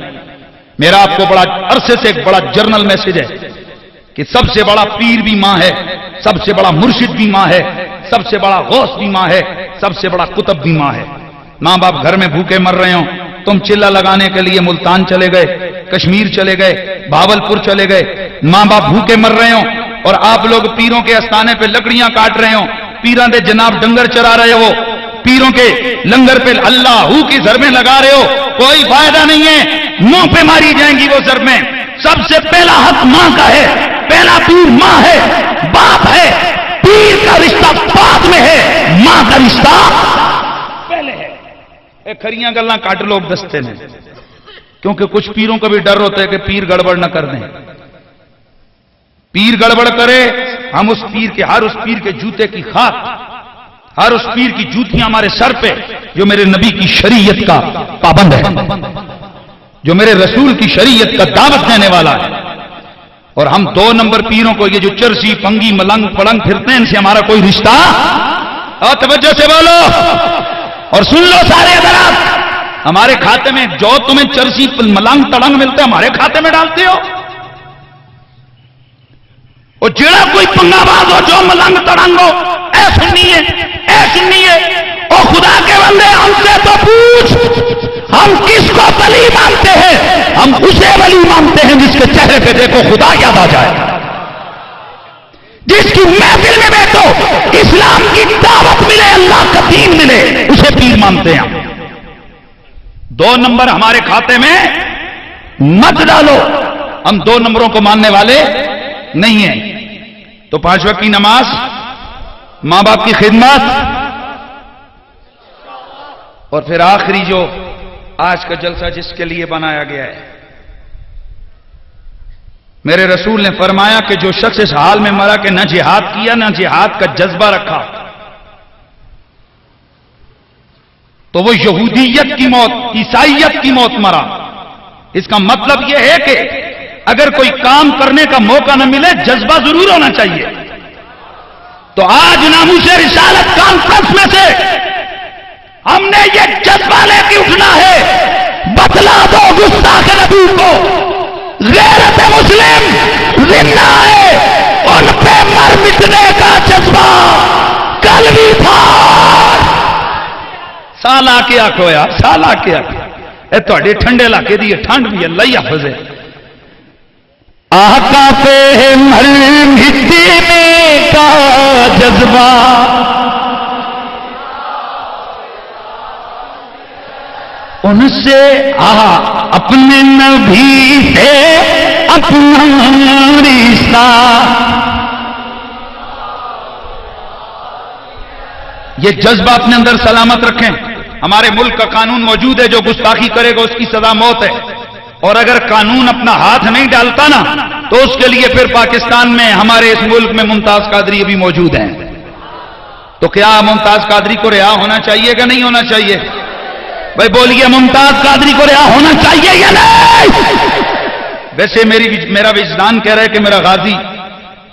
میرا آپ کو بڑا عرصے سے ایک بڑا جرنل میسج ہے کہ سب سے بڑا پیر بھی ماں ہے, سب سے بڑا مرشد بھی ماں ہے, سب سے بڑا غوث بھی ماں ہے، سب سے بڑا قطب بھی ماں ہے۔ ماں باپ گھر میں بھوکے مر رہے ہوں، تم چلہ لگانے کے لیے ملتان چلے گئے، کشمیر چلے گئے، بھاولپور چلے گئے، ماں باپ بھوکے مر رہے ہوں اور آپ لوگ پیروں کے استانے پہ لکڑیاں کاٹ رہے ہوں، پیراں دے جناب ڈنگر چرا رہے ہو، پیروں کے لنگر پہ اللہ کی ضربیں لگا رہے ہو، کوئی فائدہ نہیں ہے، منہ پہ ماری جائیں گی وہ ضربیں۔ سب سے پہلا حق ماں کا ہے، پہلا پیر ماں ہے، باپ ہے، پیر کا رشتہ بعد میں ہے، ماں کا رشتہ پہلے ہے۔ اے کھریاں گلاں کٹ لوگ دستے نے، کیونکہ کچھ پیروں کا بھی ڈر ہوتا ہے کہ پیر گڑبڑ نہ کر دیں، پیر گڑبڑ کرے ہم اس پیر کے، ہر اس پیر کے جوتے کی خاک، ہر اس پیر کی جوتیاں ہمارے سر پہ جو میرے نبی کی شریعت کا پابند ہے، جو میرے رسول کی شریعت کا دعوت دینے والا ہے۔ اور ہم 2 نمبر پیروں کو، یہ جو چرسی پنگی ملنگ پلنگ پھرتے ہیں، ان سے ہمارا کوئی رشتہ، اور توجہ سے بولو اور سن لو سارے حضرات، ہمارے کھاتے میں جو تمہیں چرسی ملنگ تڑنگ ملتے ہیں ہمارے کھاتے میں ڈالتے ہو، اور جڑا کوئی پنگا باز ہو، جو ملنگ تڑنگ ہو، اے سنیے اے سنیے، او خدا کے بندے ہم سے تو پوچھ، ہم کس کو ولی مانتے ہیں؟ ہم اسے ولی مانتے ہیں جس کے چہرے پہ دیکھو خدا یاد آ جائے، جس کی محفل میں بیٹھو اسلام کی دعوت ملے، اللہ کا دین ملے، اسے پیر مانتے ہیں ہم۔ 2 نمبر ہمارے کھاتے میں مت ڈالو، ہم 2 نمبروں کو ماننے والے نہیں ہیں۔ تو 5 وقت کی نماز، ماں باپ کی خدمت، اور پھر آخری جو آج کا جلسہ جس کے لیے بنایا گیا ہے، میرے رسول نے فرمایا کہ جو شخص اس حال میں مرا کہ نہ جہاد کیا، نہ جہاد کا جذبہ رکھا، تو وہ یہودیت کی موت، عیسائیت کی موت مرا۔ اس کا مطلب یہ ہے کہ اگر کوئی کام کرنے کا موقع نہ ملے، جذبہ ضرور ہونا چاہیے۔ تو آج ناموس رسالت کانفرنس میں سے ہم نے یہ جذبہ لے کے اٹھنا ہے، بتلا دو گستاخ نبی کو غیرت مسلم زندہ ہے، ان پہ مر مٹنے کا جذبہ کل بھی تھا۔ سال آ کے آکھو یار، سال آ کے آکھو، اے تھوڑے ٹھنڈے علاقے دی ٹھنڈ بھی اللہ ہی حافظ ہے۔ آقا پہ مر مٹنے کا جذبہ ان سے اپنے نبی سے اپنا رشتہ، یہ جذبہ اپنے اندر سلامت رکھیں۔ ہمارے ملک کا قانون موجود ہے، جو گستاخی کرے گا اس کی سزا موت ہے، اور اگر قانون اپنا ہاتھ نہیں ڈالتا نا تو اس کے لیے پھر پاکستان میں، ہمارے اس ملک میں ممتاز قادری بھی موجود ہیں۔ تو کیا ممتاز قادری کو رہا ہونا چاہیے کہ نہیں ہونا چاہیے؟ بھائی بولیے، ممتاز قادری کو رہا ہونا چاہیے یا نہیں؟ ویسے میرا وجدان کہہ رہا ہے کہ میرا غازی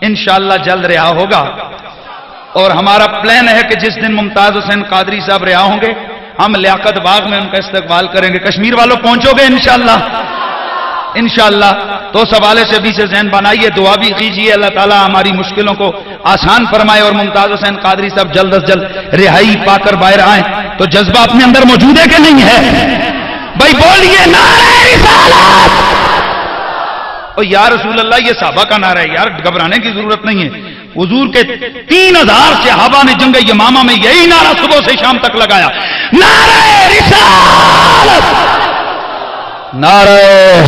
انشاءاللہ جلد رہا ہوگا، اور ہمارا پلان ہے کہ جس دن ممتاز حسین قادری صاحب رہا ہوں گے، ہم لیاقت باغ میں ان کا استقبال کریں گے۔ کشمیر والوں پہنچو گے انشاءاللہ؟ انشاءاللہ۔ تو اس حوالے سے ابھی سے ذہن بنائیے، دعا بھی کیجیے اللہ تعالیٰ ہماری مشکلوں کو آسان فرمائے اور ممتاز حسین قادری صاحب جلد از جلد رہائی پا کر باہر آئیں۔ تو جذبہ اپنے اندر موجود ہے کہ نہیں ہے؟ بھائی بولیے نعرہ رسالت۔ اور یا رسول اللہ، یہ صحابہ کا نعرہ ہے یار، گھبرانے کی ضرورت نہیں ہے۔ حضور کے 3000 صحابہ نے جنگ یمامہ میں یہی نعرہ صبح سے شام تک لگایا، نعرہ رسالت، نعرہ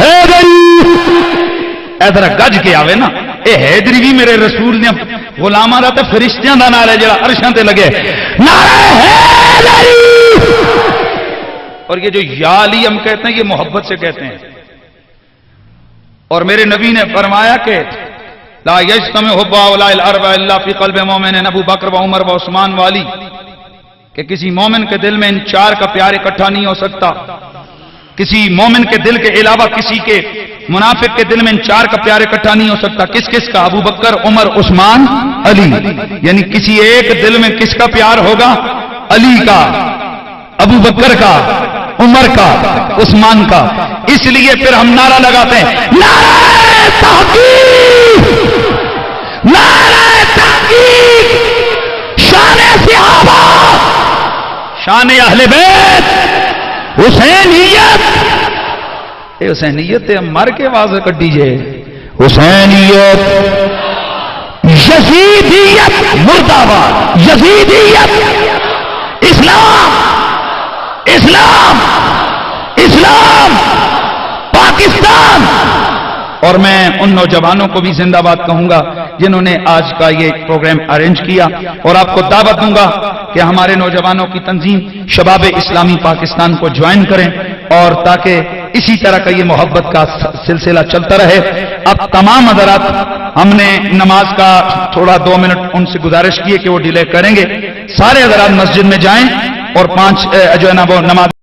حیدری۔ ایدرہ گج کے آوے نا، اے حیدری بھی میرے رسول نے غلامہ دا تے فرشتیاں دا نعرہ جڑا عرشاں تے لگے، نعرہ حیدری۔ اور یہ جو یا علی ہم کہتے ہیں، یہ محبت سے کہتے ہیں۔ اور میرے نبی نے فرمایا کہ لا یجتمع حب هؤلاء الاربعہ الا فی قلب مومن، ابو بکر و عمر و عثمان و علی، کہ کسی مومن کے دل میں ان 4 کا پیار اکٹھا نہیں ہو سکتا۔ کسی مومن کے دل کے علاوہ کسی کے منافق کے دل میں ان 4 کا پیار اکٹھا نہیں ہو سکتا۔ کس کس کا؟ ابو بکر، عمر، عثمان، علی۔ یعنی کسی ایک دل میں کس کا پیار ہوگا؟ علی کا، ابو بکر کا، عمر کا، عثمان کا۔ اس لیے پھر ہم نعرہ لگاتے ہیں، نعرہ تحقیق، نعرہ تحقیق، شان شان اہل بیت حسینیت اے حسینیت تے مر کے آواز کڈی جے حسینیت یزیدیت مرد آباد یزیدیت اسلام اسلام اسلام پاکستان. اور میں ان نوجوانوں کو بھی زندہ باد کہوں گا جنہوں نے آج کا یہ پروگرام ارینج کیا، اور آپ کو دعوت دوں گا کہ ہمارے نوجوانوں کی تنظیم شباب اسلامی پاکستان کو جوائن کریں، اور تاکہ اسی طرح کا یہ محبت کا سلسلہ چلتا رہے. اب تمام حضرات، ہم نے نماز کا تھوڑا 2 منٹ ان سے گزارش کی ہے کہ وہ ڈیلے کریں گے. سارے حضرات مسجد میں جائیں اور 5 جو ہے نا وہ نماز